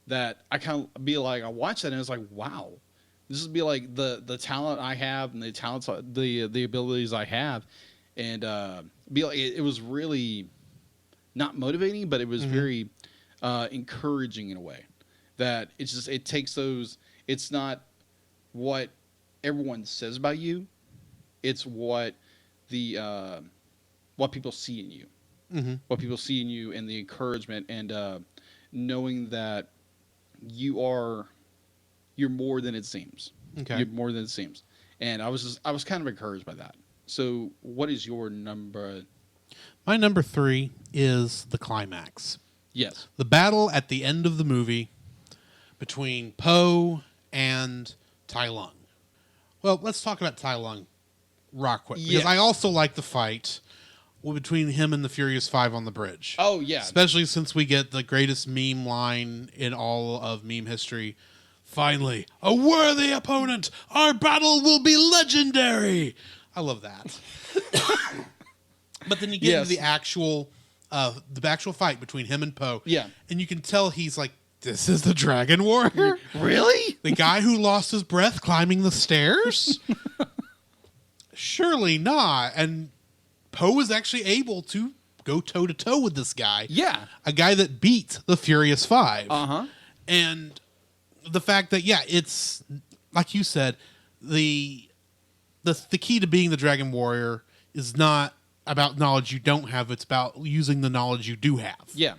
That I kind of be like, I watched that and it's like, wow, this would be like the talent I have and the talents, the abilities I have, and be like, it was really not motivating, but it was very encouraging in a way. That it takes those. It's not what everyone says about you. It's what people see in you. What people see in you, and the encouragement, and knowing that you're more than it seems. Okay. You're more than it seems. And I was kind of encouraged by that. So what is your number? My number 3 is the climax. Yes. The battle at the end of the movie between Poe and Tai Lung. Well, let's talk about Tai Lung real quick, because I also like the fight between him and the Furious Five on the bridge. Oh, yeah. Especially since we get the greatest meme line in all of meme history. Finally, a worthy opponent. Our battle will be legendary. I love that. But then you get into the actual fight between him and Poe. Yeah. And you can tell he's like, this is the Dragon Warrior? Really? The guy who lost his breath climbing the stairs? surely not. And Poe is actually able to go toe to toe with this guy. Yeah. A guy that beat the Furious Five. Uh-huh. And the fact that, it's like you said, the key to being the Dragon Warrior is not about knowledge you don't have. It's about using the knowledge you do have. Yeah.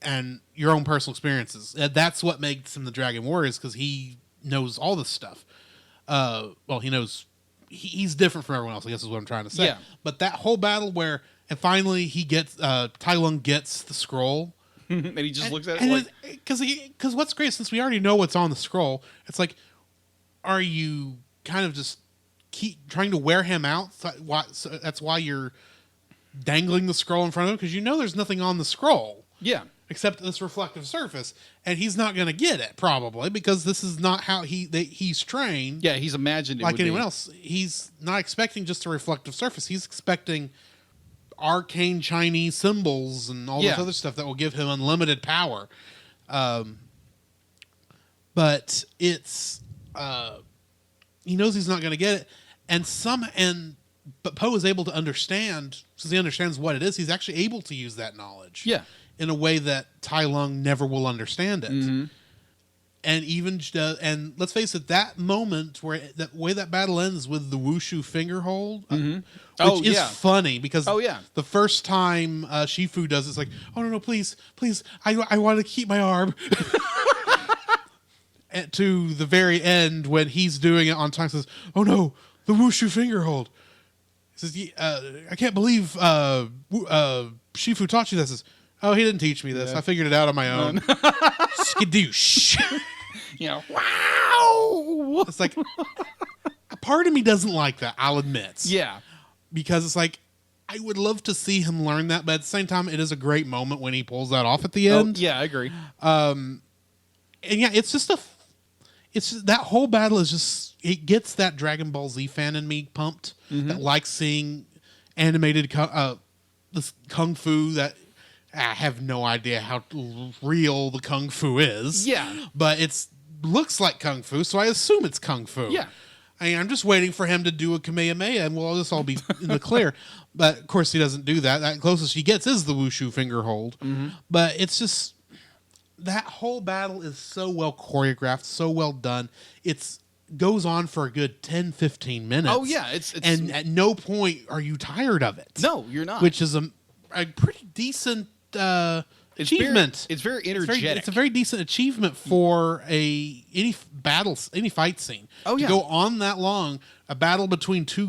And your own personal experiences. And that's what makes him the Dragon Warrior, because he knows all this stuff. He knows he's different from everyone else, I guess is what I'm trying to say. Yeah. But that whole battle where, and finally he gets, Tai Lung gets the scroll. And he just looks at it like... Because what's great, since we already know what's on the scroll, it's like, are you kind of just keep trying to wear him out? So that's why you're dangling the scroll in front of him, because you know there's nothing on the scroll. Yeah. Except this reflective surface, and he's not going to get it, probably, because this is not how he's trained. Yeah, he's imagined it like would anyone be. else. He's not expecting just a reflective surface. He's expecting arcane Chinese symbols and all this other stuff that will give him unlimited power. But it's he knows he's not going to get it, but Poe is able to understand, since he understands what it is. He's actually able to use that knowledge. Yeah. In a way that Tai Lung never will understand it. Mm-hmm. And even and let's face it, that moment where that way that battle ends with the Wushu finger hold, which is funny, because the first time Shifu does it's like, oh no, please, I want to keep my arm. And to the very end when he's doing it on time, says, oh no, the Wushu finger hold. He says, I can't believe Shifu taught you this. Says, oh, he didn't teach me this. I figured it out on my own. Skadoosh. Wow. It's like, a part of me doesn't like that, I'll admit. Yeah. Because it's like, I would love to see him learn that, but at the same time, it is a great moment when he pulls that off at the end. Oh, yeah, I agree. And it's just that whole battle is just, it gets that Dragon Ball Z fan in me pumped, that likes seeing animated this kung fu that I have no idea how real the kung fu is. Yeah. But it looks like kung fu, so I assume it's kung fu. Yeah. I'm just waiting for him to do a Kamehameha, and we'll just all be in the clear. But, of course, he doesn't do that. That closest he gets is the Wushu finger hold. But it's just, that whole battle is so well choreographed, so well done. It goes on for a good 10, 15 minutes. Oh, yeah. And at no point are you tired of it. No, you're not. Which is a pretty decent achievement. It's very energetic. It's a very decent achievement for any fight scene. Oh, yeah. To go on that long, a battle between two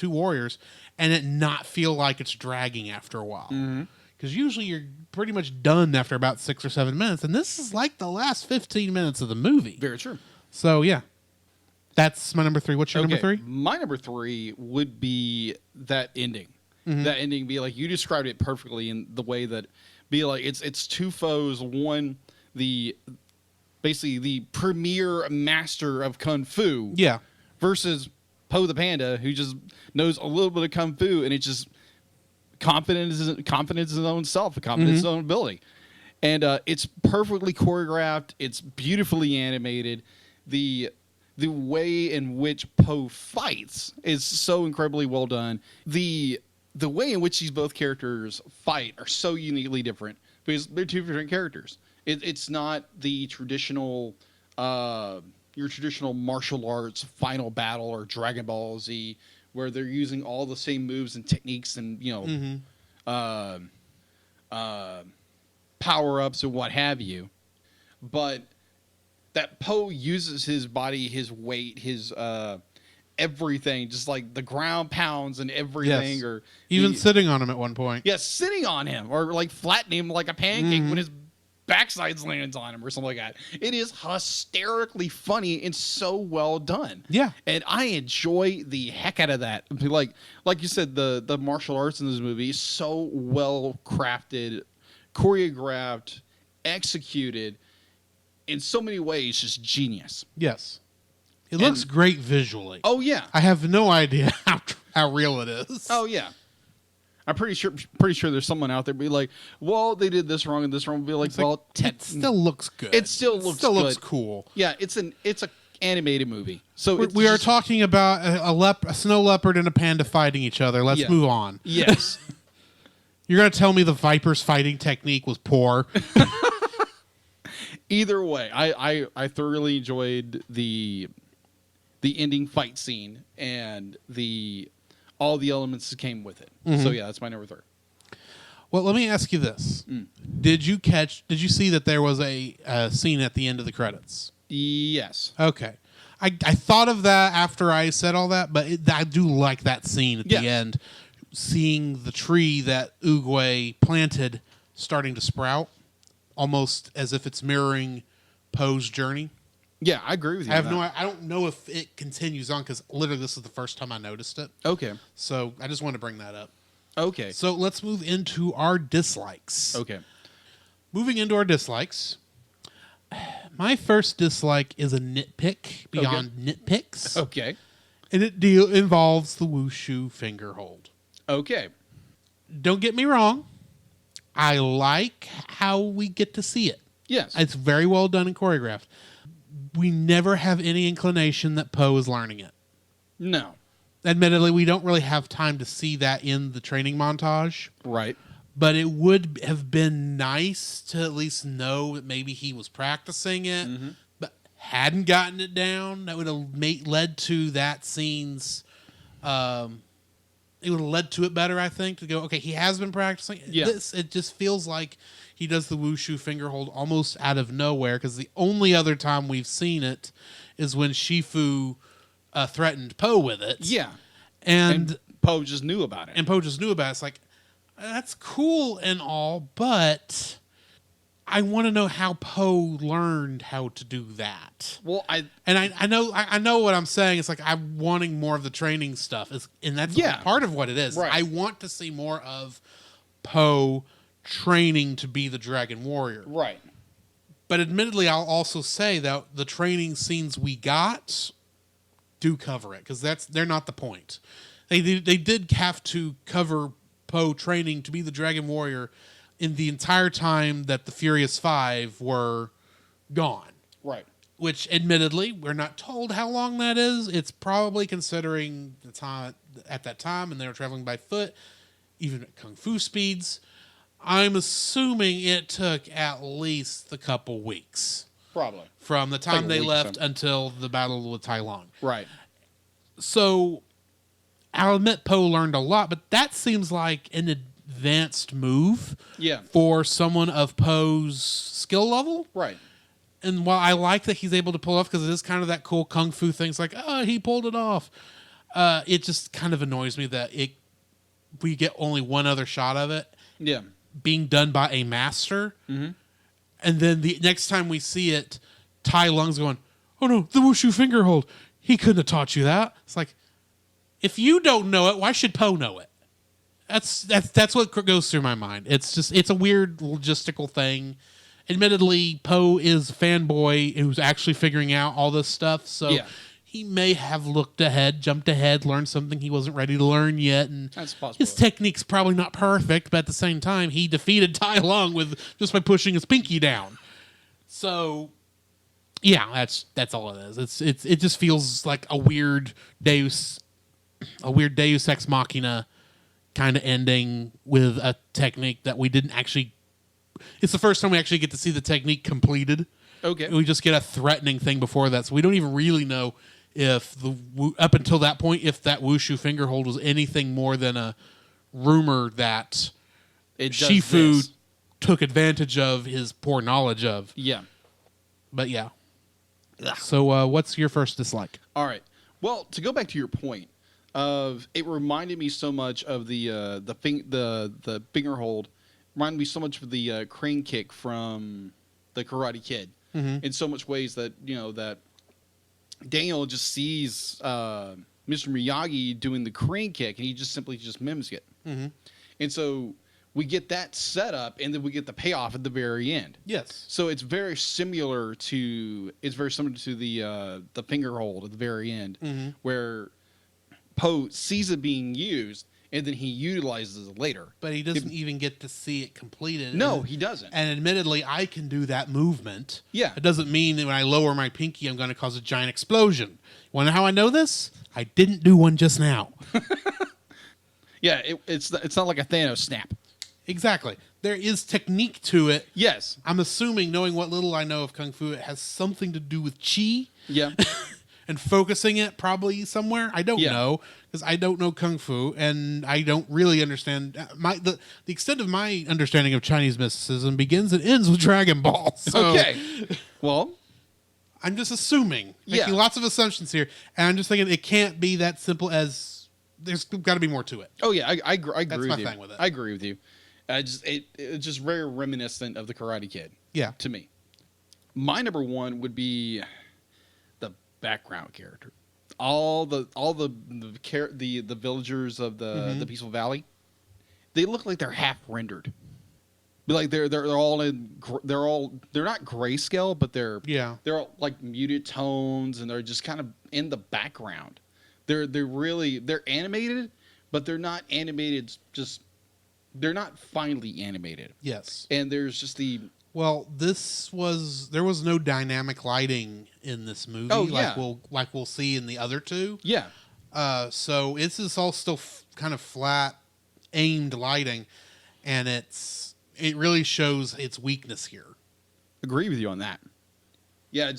warriors, and it not feel like it's dragging after a while. Because usually you're pretty much done after about 6 or 7 minutes, and this is like the last 15 minutes of the movie. Very true. So, yeah. That's my number 3. What's your number 3? My number 3 would be that ending. That ending be like, you described it perfectly in the way that be like, it's two foes. One, basically the premier master of Kung Fu. Yeah. Versus Poe the Panda, who just knows a little bit of Kung Fu, and it's just confidence in his own self, confidence in his own ability. And it's perfectly choreographed. It's beautifully animated. The way in which Poe fights is so incredibly well done. The way in which these both characters fight are so uniquely different because they're two different characters. It's not the traditional, your traditional martial arts final battle or Dragon Ball Z, where they're using all the same moves and techniques and power ups and what have you, but that Poe uses his body, his weight, his everything, just like the ground pounds and everything, or even sitting on him at one point. Yeah, sitting on him, or like flattening him like a pancake when his backside lands on him, or something like that. It is hysterically funny and so well done. Yeah, and I enjoy the heck out of that. Like you said, the martial arts in this movie is so well crafted, choreographed, executed in so many ways, just genius. Yes. It looks great visually. Oh, yeah. I have no idea how real it is. Oh, yeah. I'm pretty sure there's someone out there be like, well, they did this wrong and this wrong. Be like, well, it still looks good. It still looks cool. Yeah, it's animated movie. So we are talking about a snow leopard and a panda fighting each other. Let's move on. Yes. You're going to tell me the Viper's fighting technique was poor? Either way, I thoroughly enjoyed the ending fight scene and all the elements that came with it. Mm-hmm. So yeah, that's my number 3. Well, let me ask you this: Did you see that there was a scene at the end of the credits? Yes. Okay. I thought of that after I said all that, but I do like that scene at the end, seeing the tree that Oogway planted starting to sprout, almost as if it's mirroring Poe's journey. Yeah, I agree with you. I don't know if it continues on because literally this is the first time I noticed it. Okay. So I just want to bring that up. Okay. So let's move into our dislikes. Okay. Moving into our dislikes. My first dislike is a nitpick beyond nitpicks. Okay. And it involves the wushu finger hold. Okay. Don't get me wrong. I like how we get to see it. Yes. It's very well done and choreographed. We never have any inclination that Poe is learning it. No. Admittedly, we don't really have time to see that in the training montage. Right. But it would have been nice to at least know that maybe he was practicing it, but hadn't gotten it down. That would have led to that scene's... it would have led to it better, I think, to go, okay, he has been practicing. Yeah. It just feels like he does the wushu finger hold almost out of nowhere, because the only other time we've seen it is when Shifu threatened Poe with it. Yeah. And Poe just knew about it. And Poe just knew about it. It's like, that's cool and all, but I want to know how Poe learned how to do that. Well, I know what I'm saying. It's like I'm wanting more of the training stuff, and that's part of what it is. Right. I want to see more of Poe training to be the Dragon Warrior. Right. But admittedly, I'll also say that the training scenes we got do cover it, because they're not the point. They did have to cover Poe training to be the Dragon Warrior in the entire time that the Furious Five were gone. Right. Which, admittedly, we're not told how long that is. It's probably, considering the time at that time, and they were traveling by foot, even at kung fu speeds, I'm assuming it took at least a couple weeks. Probably. From the time they left so. Until the battle with Tai Lung. Right. So, I'll admit Poe learned a lot, but that seems like an advanced move for someone of Poe's skill level. Right. And while I like that he's able to pull off, because it is kind of that cool kung fu thing, it's like, oh, he pulled it off. It just kind of annoys me that we get only one other shot of it. Yeah. Being done by a master. Mm-hmm. And then the next time we see it, Tai Lung's going, oh no, the wushu finger hold. He couldn't have taught you that. It's like, if you don't know it, why should Poe know it? That's what goes through my mind. It's a weird logistical thing. Admittedly, Poe is a fanboy who's actually figuring out all this stuff, so he may have looked ahead, jumped ahead, learned something he wasn't ready to learn yet, and that's possible. His technique's probably not perfect, but at the same time, he defeated Tai Lung just by pushing his pinky down. So, yeah, that's all it is. It just feels like a weird Deus Ex Machina kind of ending with a technique that we didn't actually. It's the first time we actually get to see the technique completed. Okay. We just get a threatening thing before that, so we don't even really know if up until that point, if that wushu finger hold was anything more than a rumor that Shifu took advantage of his poor knowledge of. Yeah. But yeah. So what's your first dislike? All right. Well, to go back to your point of it reminded me so much of the finger hold. Reminded me so much of the crane kick from the Karate Kid in so much ways that that Daniel just sees Mr. Miyagi doing the crane kick and he just simply mimics it. And so we get that setup and then we get the payoff at the very end. Yes. So it's very similar to the finger hold at the very end where Poe sees it being used and then he utilizes it later. But he doesn't even get to see it completed. No, he doesn't. And admittedly, I can do that movement. Yeah. It doesn't mean that when I lower my pinky, I'm going to cause a giant explosion. Want to know how I know this? I didn't do one just now. Yeah, it's not like a Thanos snap. Exactly. There is technique to it. Yes. I'm assuming, knowing what little I know of Kung Fu, it has something to do with chi. Yeah. And focusing it probably somewhere. I don't know, because I don't know Kung Fu, and I don't really understand. The extent of my understanding of Chinese mysticism begins and ends with Dragon Ball. So Okay. Well, I'm just assuming, making lots of assumptions here, and I'm just thinking it can't be that simple as there's got to be more to it. oh yeah, I agree That's with my you. thing with it. I agree with you. It's just very reminiscent of the Karate Kid. Yeah. To me, my number one would be the background character. All the villagers of the Peaceful Valley, they look like they're half rendered. But like they're all they're not grayscale, but they're all like muted tones, and they're just kind of in the background. They're animated, but they're not animated. They're not finely animated. Yes. And there's just well, there was no dynamic lighting in this movie. Oh, yeah. like we'll see in the other two. Yeah. So this is all still kind of flat, aimed lighting, and it really shows its weakness here. Agree with you on that. Yeah,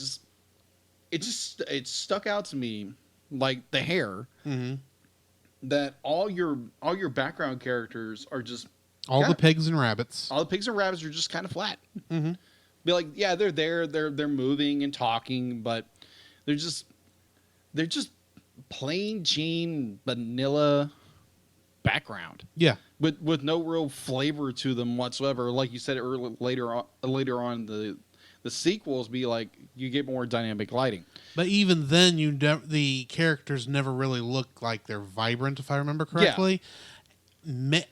it stuck out to me like the hair. Mm-hmm. That all your background characters are just all the pigs and rabbits. All the pigs and rabbits are just kind of flat. Mm-hmm. Be like, yeah, they're there, they're moving and talking, but they're just plain Jane vanilla background. Yeah, with no real flavor to them whatsoever. Like you said later on the sequels be like you get more dynamic lighting. But even then, the characters never really look like they're vibrant, if I remember correctly. Yeah.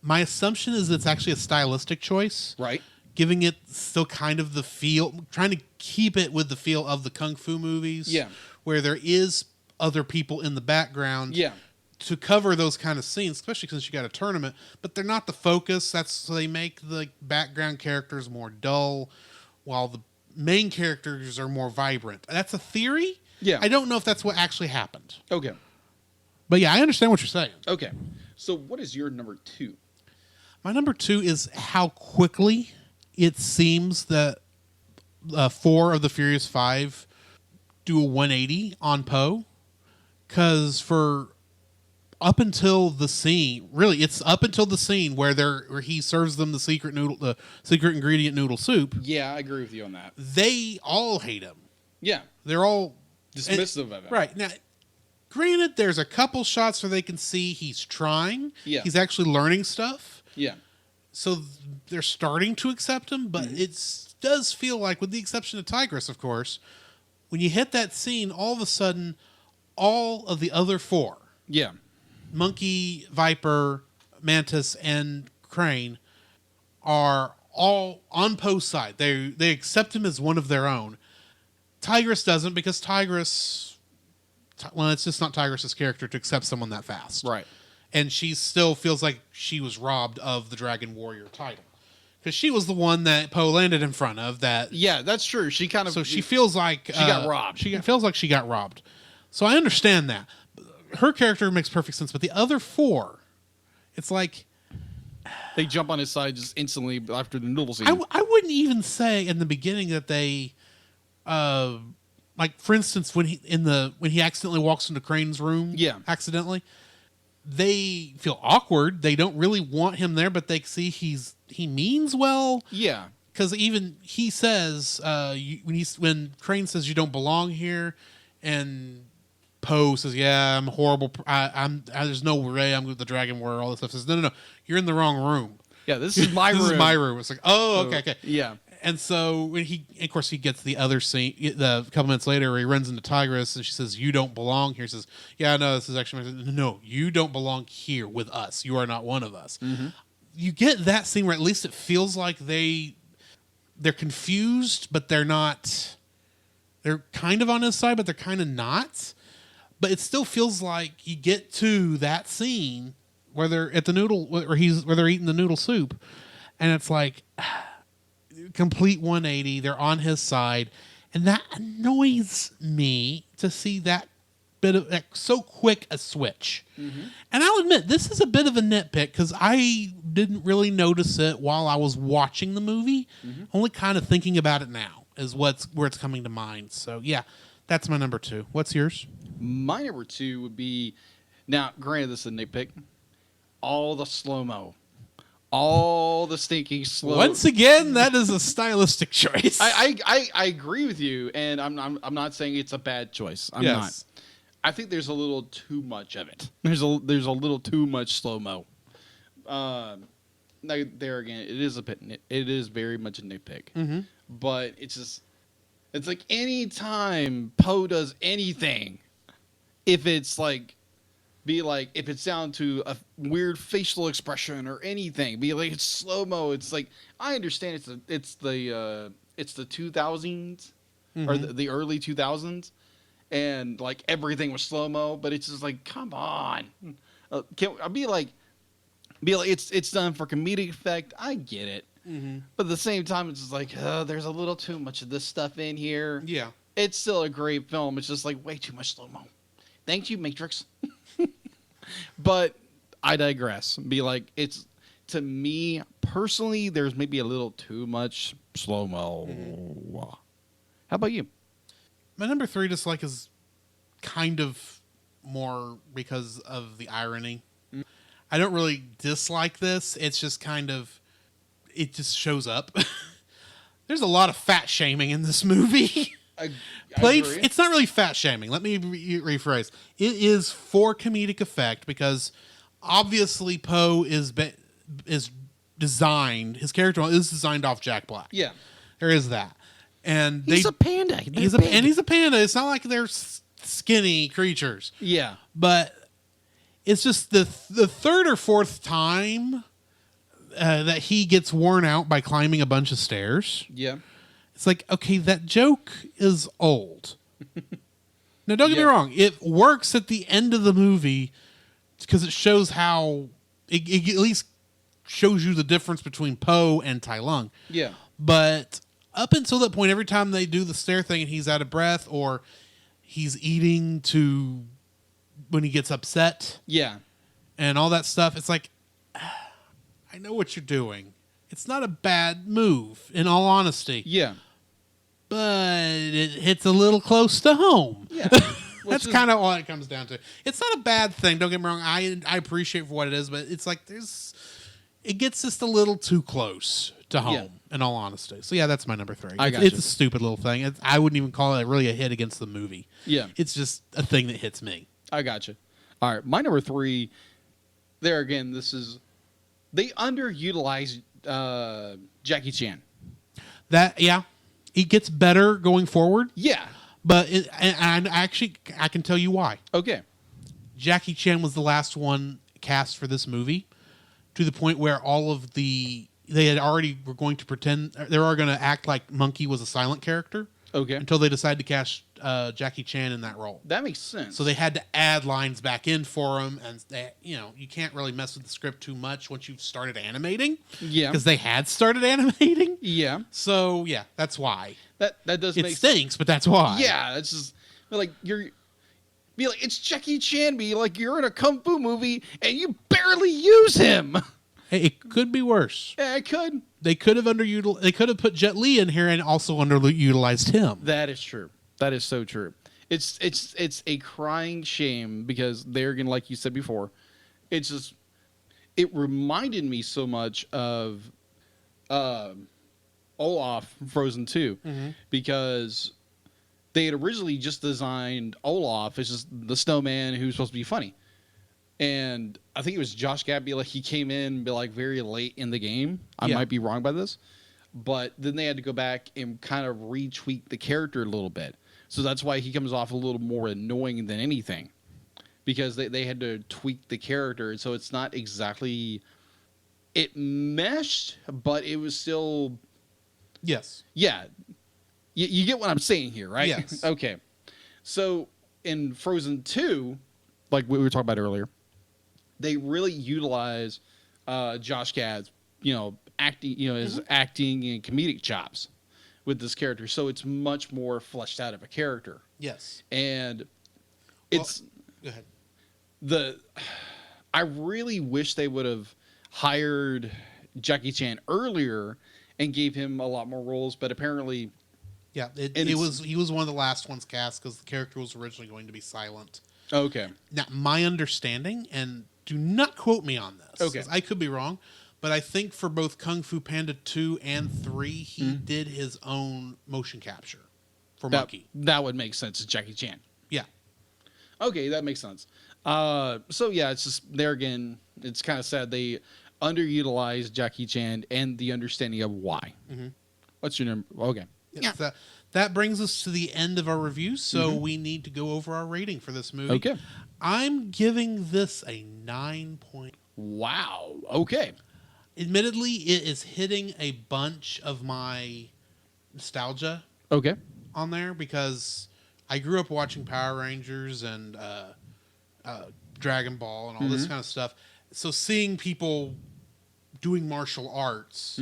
My assumption is it's actually a stylistic choice. Right. Giving it still kind of the feel, trying to keep it with the feel of the Kung Fu movies. Yeah. Where there is other people in the background. Yeah. To cover those kind of scenes, especially since you got a tournament. But they're not the focus. So they make the background characters more dull, while the main characters are more vibrant. That's a theory. Yeah. I don't know if that's what actually happened. Okay. But yeah, I understand what you're saying. Okay. So what is your number two? My number two is how quickly it seems that 4 of the Furious 5 do a 180 on Poe. Because up until the scene, really, it's up until the scene where he serves them the secret ingredient noodle soup. Yeah, I agree with you on that. They all hate him. Yeah. They're all dismissive of it. Right. Now, granted, there's a couple shots where they can see he's trying. Yeah. He's actually learning stuff. Yeah. So they're starting to accept him, but it does feel like, with the exception of Tigress, of course, when you hit that scene, all of a sudden, all of the other 4, Monkey, Viper, Mantis, and Crane, are all on Poe's side. They accept him as one of their own. Tigress doesn't, because Tigress, well, it's just not Tigress's character to accept someone that fast. Right. And she still feels like she was robbed of the Dragon Warrior title. Because she was the one that Poe landed in front of. Yeah, that's true. She kind of... So she feels like... She got robbed. She feels like she got robbed. So I understand that. Her character makes perfect sense. But the other 4, it's like... They jump on his side just instantly after the noodle scene. I wouldn't even say in the beginning that they... like, for instance, when he accidentally walks into Crane's room... Yeah. Accidentally... They feel awkward. They don't really want him there, but they see he means well. Yeah, because even he says when Crane says you don't belong here, and Poe says, "Yeah, I'm horrible. There's no way I'm with the Dragon Warrior." All this stuff says, "No, you're in the wrong room." Yeah, this is my room. This is my room. It's like, oh, okay. Yeah. And so when of course, he gets the other scene. A couple minutes later, he runs into Tigress, and she says, "You don't belong here." He says, "Yeah, no, this is actually no. You don't belong here with us. You are not one of us." Mm-hmm. You get that scene where at least it feels like they're confused, but they're not. They're kind of on his side, but they're kind of not. But it still feels like you get to that scene where they're at the noodle, where they're eating the noodle soup, and it's like complete 180. They're on his side, and that annoys me to see that bit of like, so quick a switch. And I'll admit this is a bit of a nitpick because I didn't really notice it while I was watching the movie. Only kind of thinking about it now is where it's coming to mind. So yeah, that's my number 2. What's yours? My number 2 would be, now granted this is a nitpick, all the slow-mo. All the stinking slow. Once again, that is a stylistic choice. I agree with you, and I'm not saying it's a bad choice. I'm not. I think there's a little too much of it. There's a little too much slow mo. Now there again, it is very much a nitpick. But it's like any time Poe does anything, if it's if it's down to a weird facial expression or anything, be like it's slow mo. It's like I understand it's the 2000s or the early 2000s. And like everything was slow mo, but it's just like, come on, can I be like it's done for comedic effect. I get it, but at the same time, it's just like there's a little too much of this stuff in here. Yeah, it's still a great film. It's just like way too much slow mo. Thank you, Matrix. But I digress. Be like it's to me personally, there's maybe a little too much slow mo. How about you? My number 3 dislike is kind of more because of the irony. I don't really dislike this. It's just kind of, it just shows up. There's a lot of fat shaming in this movie. I agree. It's not really fat shaming. Let me rephrase. It is for comedic effect because obviously Poe is designed. His character is designed off Jack Black. Yeah, there is that. And he's a panda. He's a panda. It's not like they're skinny creatures. Yeah, but it's just the third or fourth time that he gets worn out by climbing a bunch of stairs. Yeah, it's like, okay, that joke is old. Now, don't get me wrong; it works at the end of the movie because it shows how it at least shows you the difference between Poe and Tai Lung. Yeah, but up until that point, every time they do the stair thing and he's out of breath or he's eating when he gets upset. Yeah. And all that stuff. It's like, I know what you're doing. It's not a bad move, in all honesty. Yeah. But it hits a little close to home. Yeah. That's kind of all it comes down to. It's not a bad thing. Don't get me wrong. I appreciate for what it is, but it's like it gets just a little too close to home. Yeah. In all honesty. So, yeah, that's my number 3. It's a stupid little thing. I wouldn't even call it really a hit against the movie. Yeah. It's just a thing that hits me. I gotcha. All right. My number 3, there again, they underutilize Jackie Chan. He gets better going forward. Yeah. But I can tell you why. Okay. Jackie Chan was the last one cast for this movie to the point where they had already were going to pretend they were going to act like Monkey was a silent character. Okay. Until they decided to cast Jackie Chan in that role. That makes sense. So they had to add lines back in for him, and you can't really mess with the script too much once you've started animating. Yeah. Because they had started animating. Yeah. So yeah, that's why. That does make sense. It stinks, but that's why. Yeah, it's just like it's Jackie Chan. You're in a kung fu movie and you barely use him. Hey, it could be worse. Yeah, it could. They could have They could have put Jet Li in here and also underutilized him. That is true. That is so true. It's a crying shame because there again, like you said before, it reminded me so much of Olaf from Frozen 2 because they had originally just designed Olaf as just the snowman who's supposed to be funny. And I think it was Josh Gad, he came in very late in the game. I might be wrong by this. But then they had to go back and kind of retweak the character a little bit. So that's why he comes off a little more annoying than anything. Because they had to tweak the character. So it's not exactly... It meshed, but it was still... Yes. Yeah. You get what I'm saying here, right? Yes. Okay. So in Frozen 2, like we were talking about earlier, they really utilize Josh Gad's, acting, his acting and comedic chops with this character. So it's much more fleshed out of a character. Yes. And Go ahead. I really wish they would have hired Jackie Chan earlier and gave him a lot more roles, but apparently, yeah, he was one of the last ones cast because the character was originally going to be silent. Okay. Now, my understanding, and do not quote me on this, okay, 'cause I could be wrong, but I think for both Kung Fu Panda 2 and 3, he did his own motion capture for Monkey. That would make sense to Jackie Chan. Yeah. Okay, that makes sense. So yeah, it's just there again. It's kind of sad they underutilized Jackie Chan and the understanding of why. What's your number? Okay. Yes, yeah. That brings us to the end of our review. So we need to go over our rating for this movie. Okay. I'm giving this a 9 point. Wow. Okay. Admittedly, it is hitting a bunch of my nostalgia. Okay. On there because I grew up watching Power Rangers and Dragon Ball and all this kind of stuff. So seeing people doing martial arts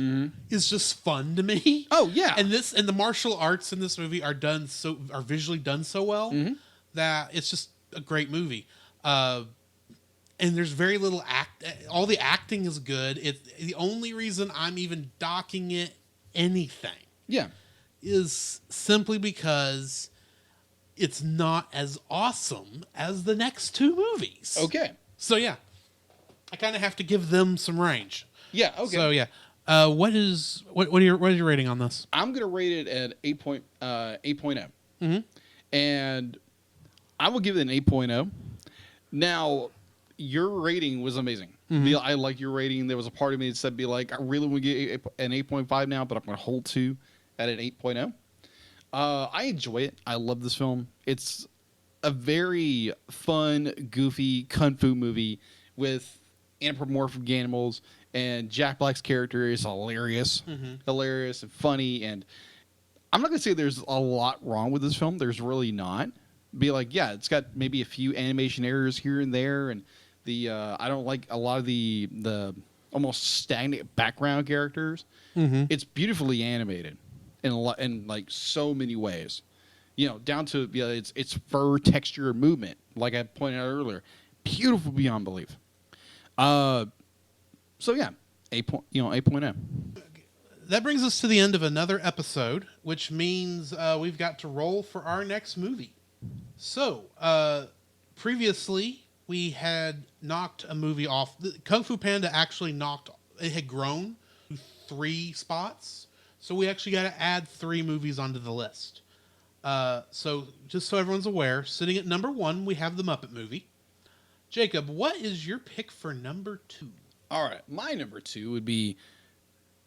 is just fun to me. Oh yeah. And the martial arts in this movie are visually done so well that it's just a great movie. And there's very little all the acting is good. The only reason I'm even docking it anything is simply because it's not as awesome as the next two movies. Okay. So yeah, I kind of have to give them some range. Yeah. Okay. So yeah, what is your rating on this? I'm gonna rate it at 8.0. And I will give it an 8.0. Now, your rating was amazing. I like your rating. There was a part of me that said, I really want to get an 8.5 now, but I'm going to hold to at an 8.0. I enjoy it. I love this film. It's a very fun, goofy kung fu movie with anthropomorphic animals, and Jack Black's character is hilarious and funny. And I'm not going to say there's a lot wrong with this film. There's really not. It's got maybe a few animation errors here and there, and I don't like a lot of the almost stagnant background characters. It's beautifully animated in like so many ways, down to its fur texture and movement, like I pointed out earlier, beautiful beyond belief. So yeah, 8.0. That brings us to the end of another episode, which means we've got to roll for our next movie. So, previously we had knocked a movie off. Kung Fu Panda actually it had grown to 3 spots. So we actually got to add 3 movies onto the list. So just so everyone's aware, sitting at number 1, we have the Muppet movie. Jacob, what is your pick for number 2? All right. My number 2 would be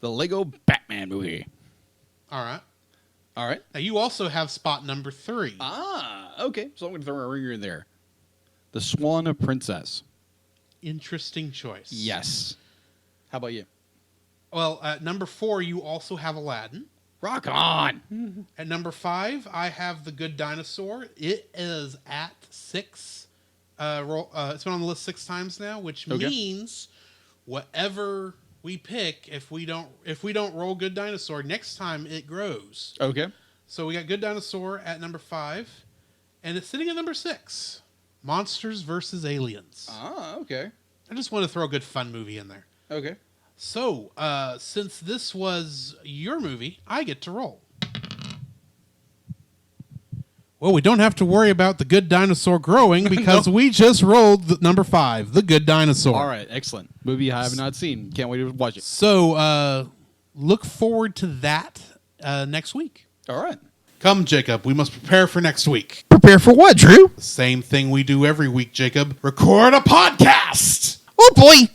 the Lego Batman movie. All right. All right. Now, you also have spot number 3. Okay. So I'm going to throw a ringer in there. The Swan of Princess. Interesting choice. Yes. How about you? Well, at number 4, you also have Aladdin. Rock on. At number 5, I have The Good Dinosaur. It is at 6. It's been on the list 6 times now, which means whatever we pick, if we don't roll Good Dinosaur, next time it grows. Okay. So we got Good Dinosaur at number 5, and it's sitting at number 6. Monsters vs. Aliens. Okay. I just want to throw a good fun movie in there. Okay. So, since this was your movie, I get to roll. Well, we don't have to worry about The Good Dinosaur growing because we just rolled number 5, The Good Dinosaur. All right, excellent. Movie I have not seen. Can't wait to watch it. So, look forward to that next week. All right. Come, Jacob. We must prepare for next week. Prepare for what, Drew? The same thing we do every week, Jacob. Record a podcast! Oh, boy!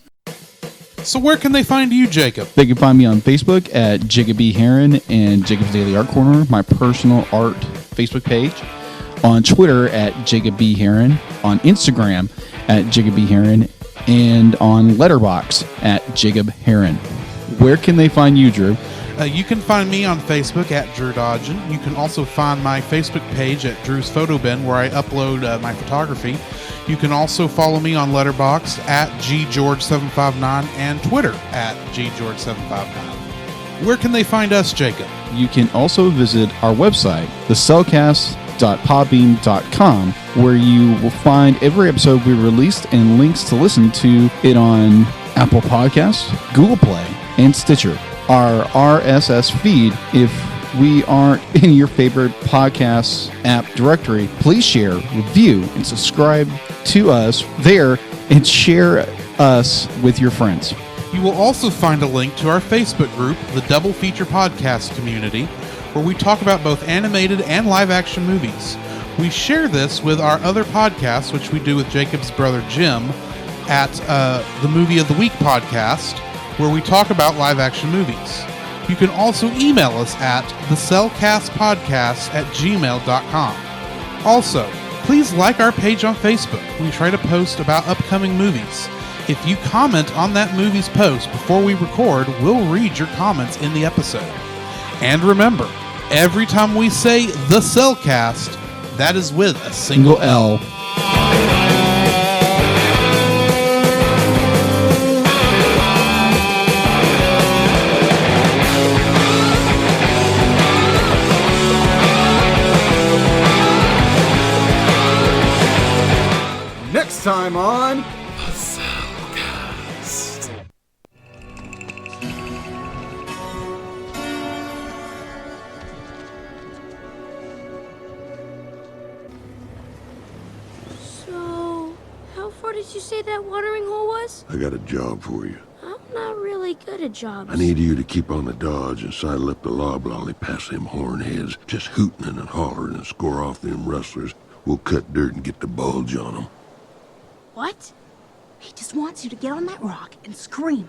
So where can they find you, Jacob? They can find me on Facebook at Jacob B. Heron and Jacob's Daily Art Corner, my personal art Facebook page. On Twitter at Jacob B. Heron. On Instagram at Jacob B. Heron. And on Letterboxd at Jacob Heron. Where can they find you, Drew? You can find me on Facebook at Drew Dodgen. You can also find my Facebook page at Drew's Photo Bin, where I upload my photography. You can also follow me on Letterboxd at ggeorge759 and Twitter at ggeorge759. Where can they find us, Jacob? You can also visit our website, thecellcast.podbean.com, where you will find every episode we released and links to listen to it on Apple Podcasts, Google Play, and Stitcher. Our RSS feed, if we aren't in your favorite podcast app directory, please share, review, and subscribe to us there and share us with your friends. You will also find a link to our Facebook group, the Double Feature Podcast Community, where we talk about both animated and live-action movies. We share this with our other podcasts, which we do with Jacob's brother Jim, at the Movie of the Week podcast, where we talk about live-action movies. You can also email us at thecellcastpodcast@gmail.com. Also, please like our page on Facebook. We try to post about upcoming movies. If you comment on that movie's post before we record, we'll read your comments in the episode. And remember, every time we say The Cellcast, that is with a single L. Next time on The Cellcast. So, how far did you say that watering hole was? I got a job for you. I'm not really good at jobs. I need you to keep on the dodge and sidle up the loblolly past them hornheads, just hooting and hollering and score off them rustlers. We'll cut dirt and get the bulge on them. What? He just wants you to get on that rock and scream.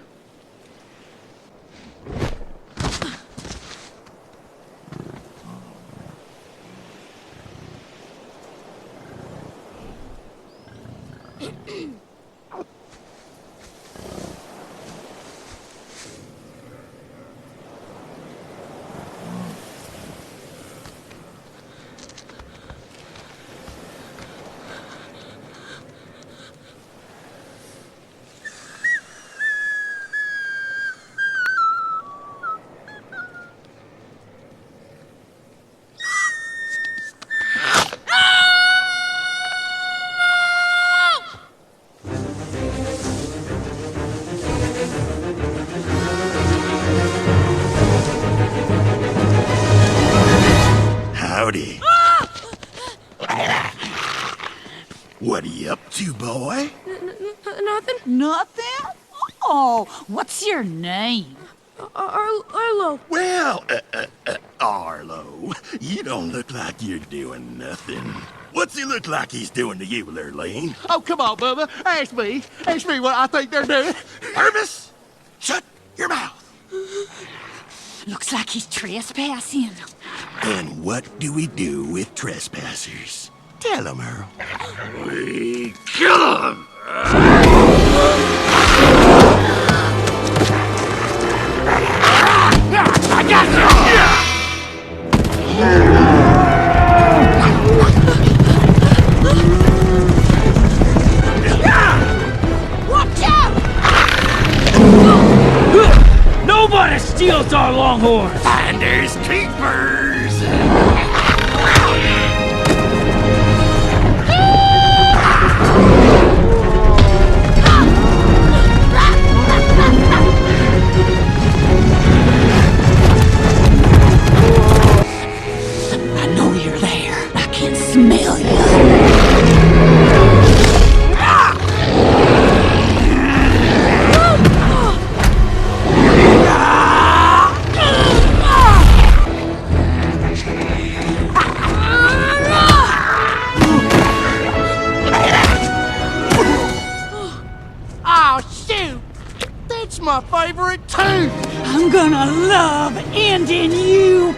Howdy. What are you up to, boy? Nothing. Nothing? Oh, what's your name? Arlo. Well, Arlo, you don't look like you're doing nothing. What's he look like he's doing to you, Lurleen? Oh, come on, Bubba. Ask me. Ask me what I think they're doing. Hermes, shut your mouth. Looks like he's trespassing. And what do we do with trespassers? Tell him, Earl. We kill him! I got Watch out! Nobody steals our longhorn! Finders keepers! I know you're there. I can smell you. Oh, shoot. That's my favorite too. I'm gonna love ending you.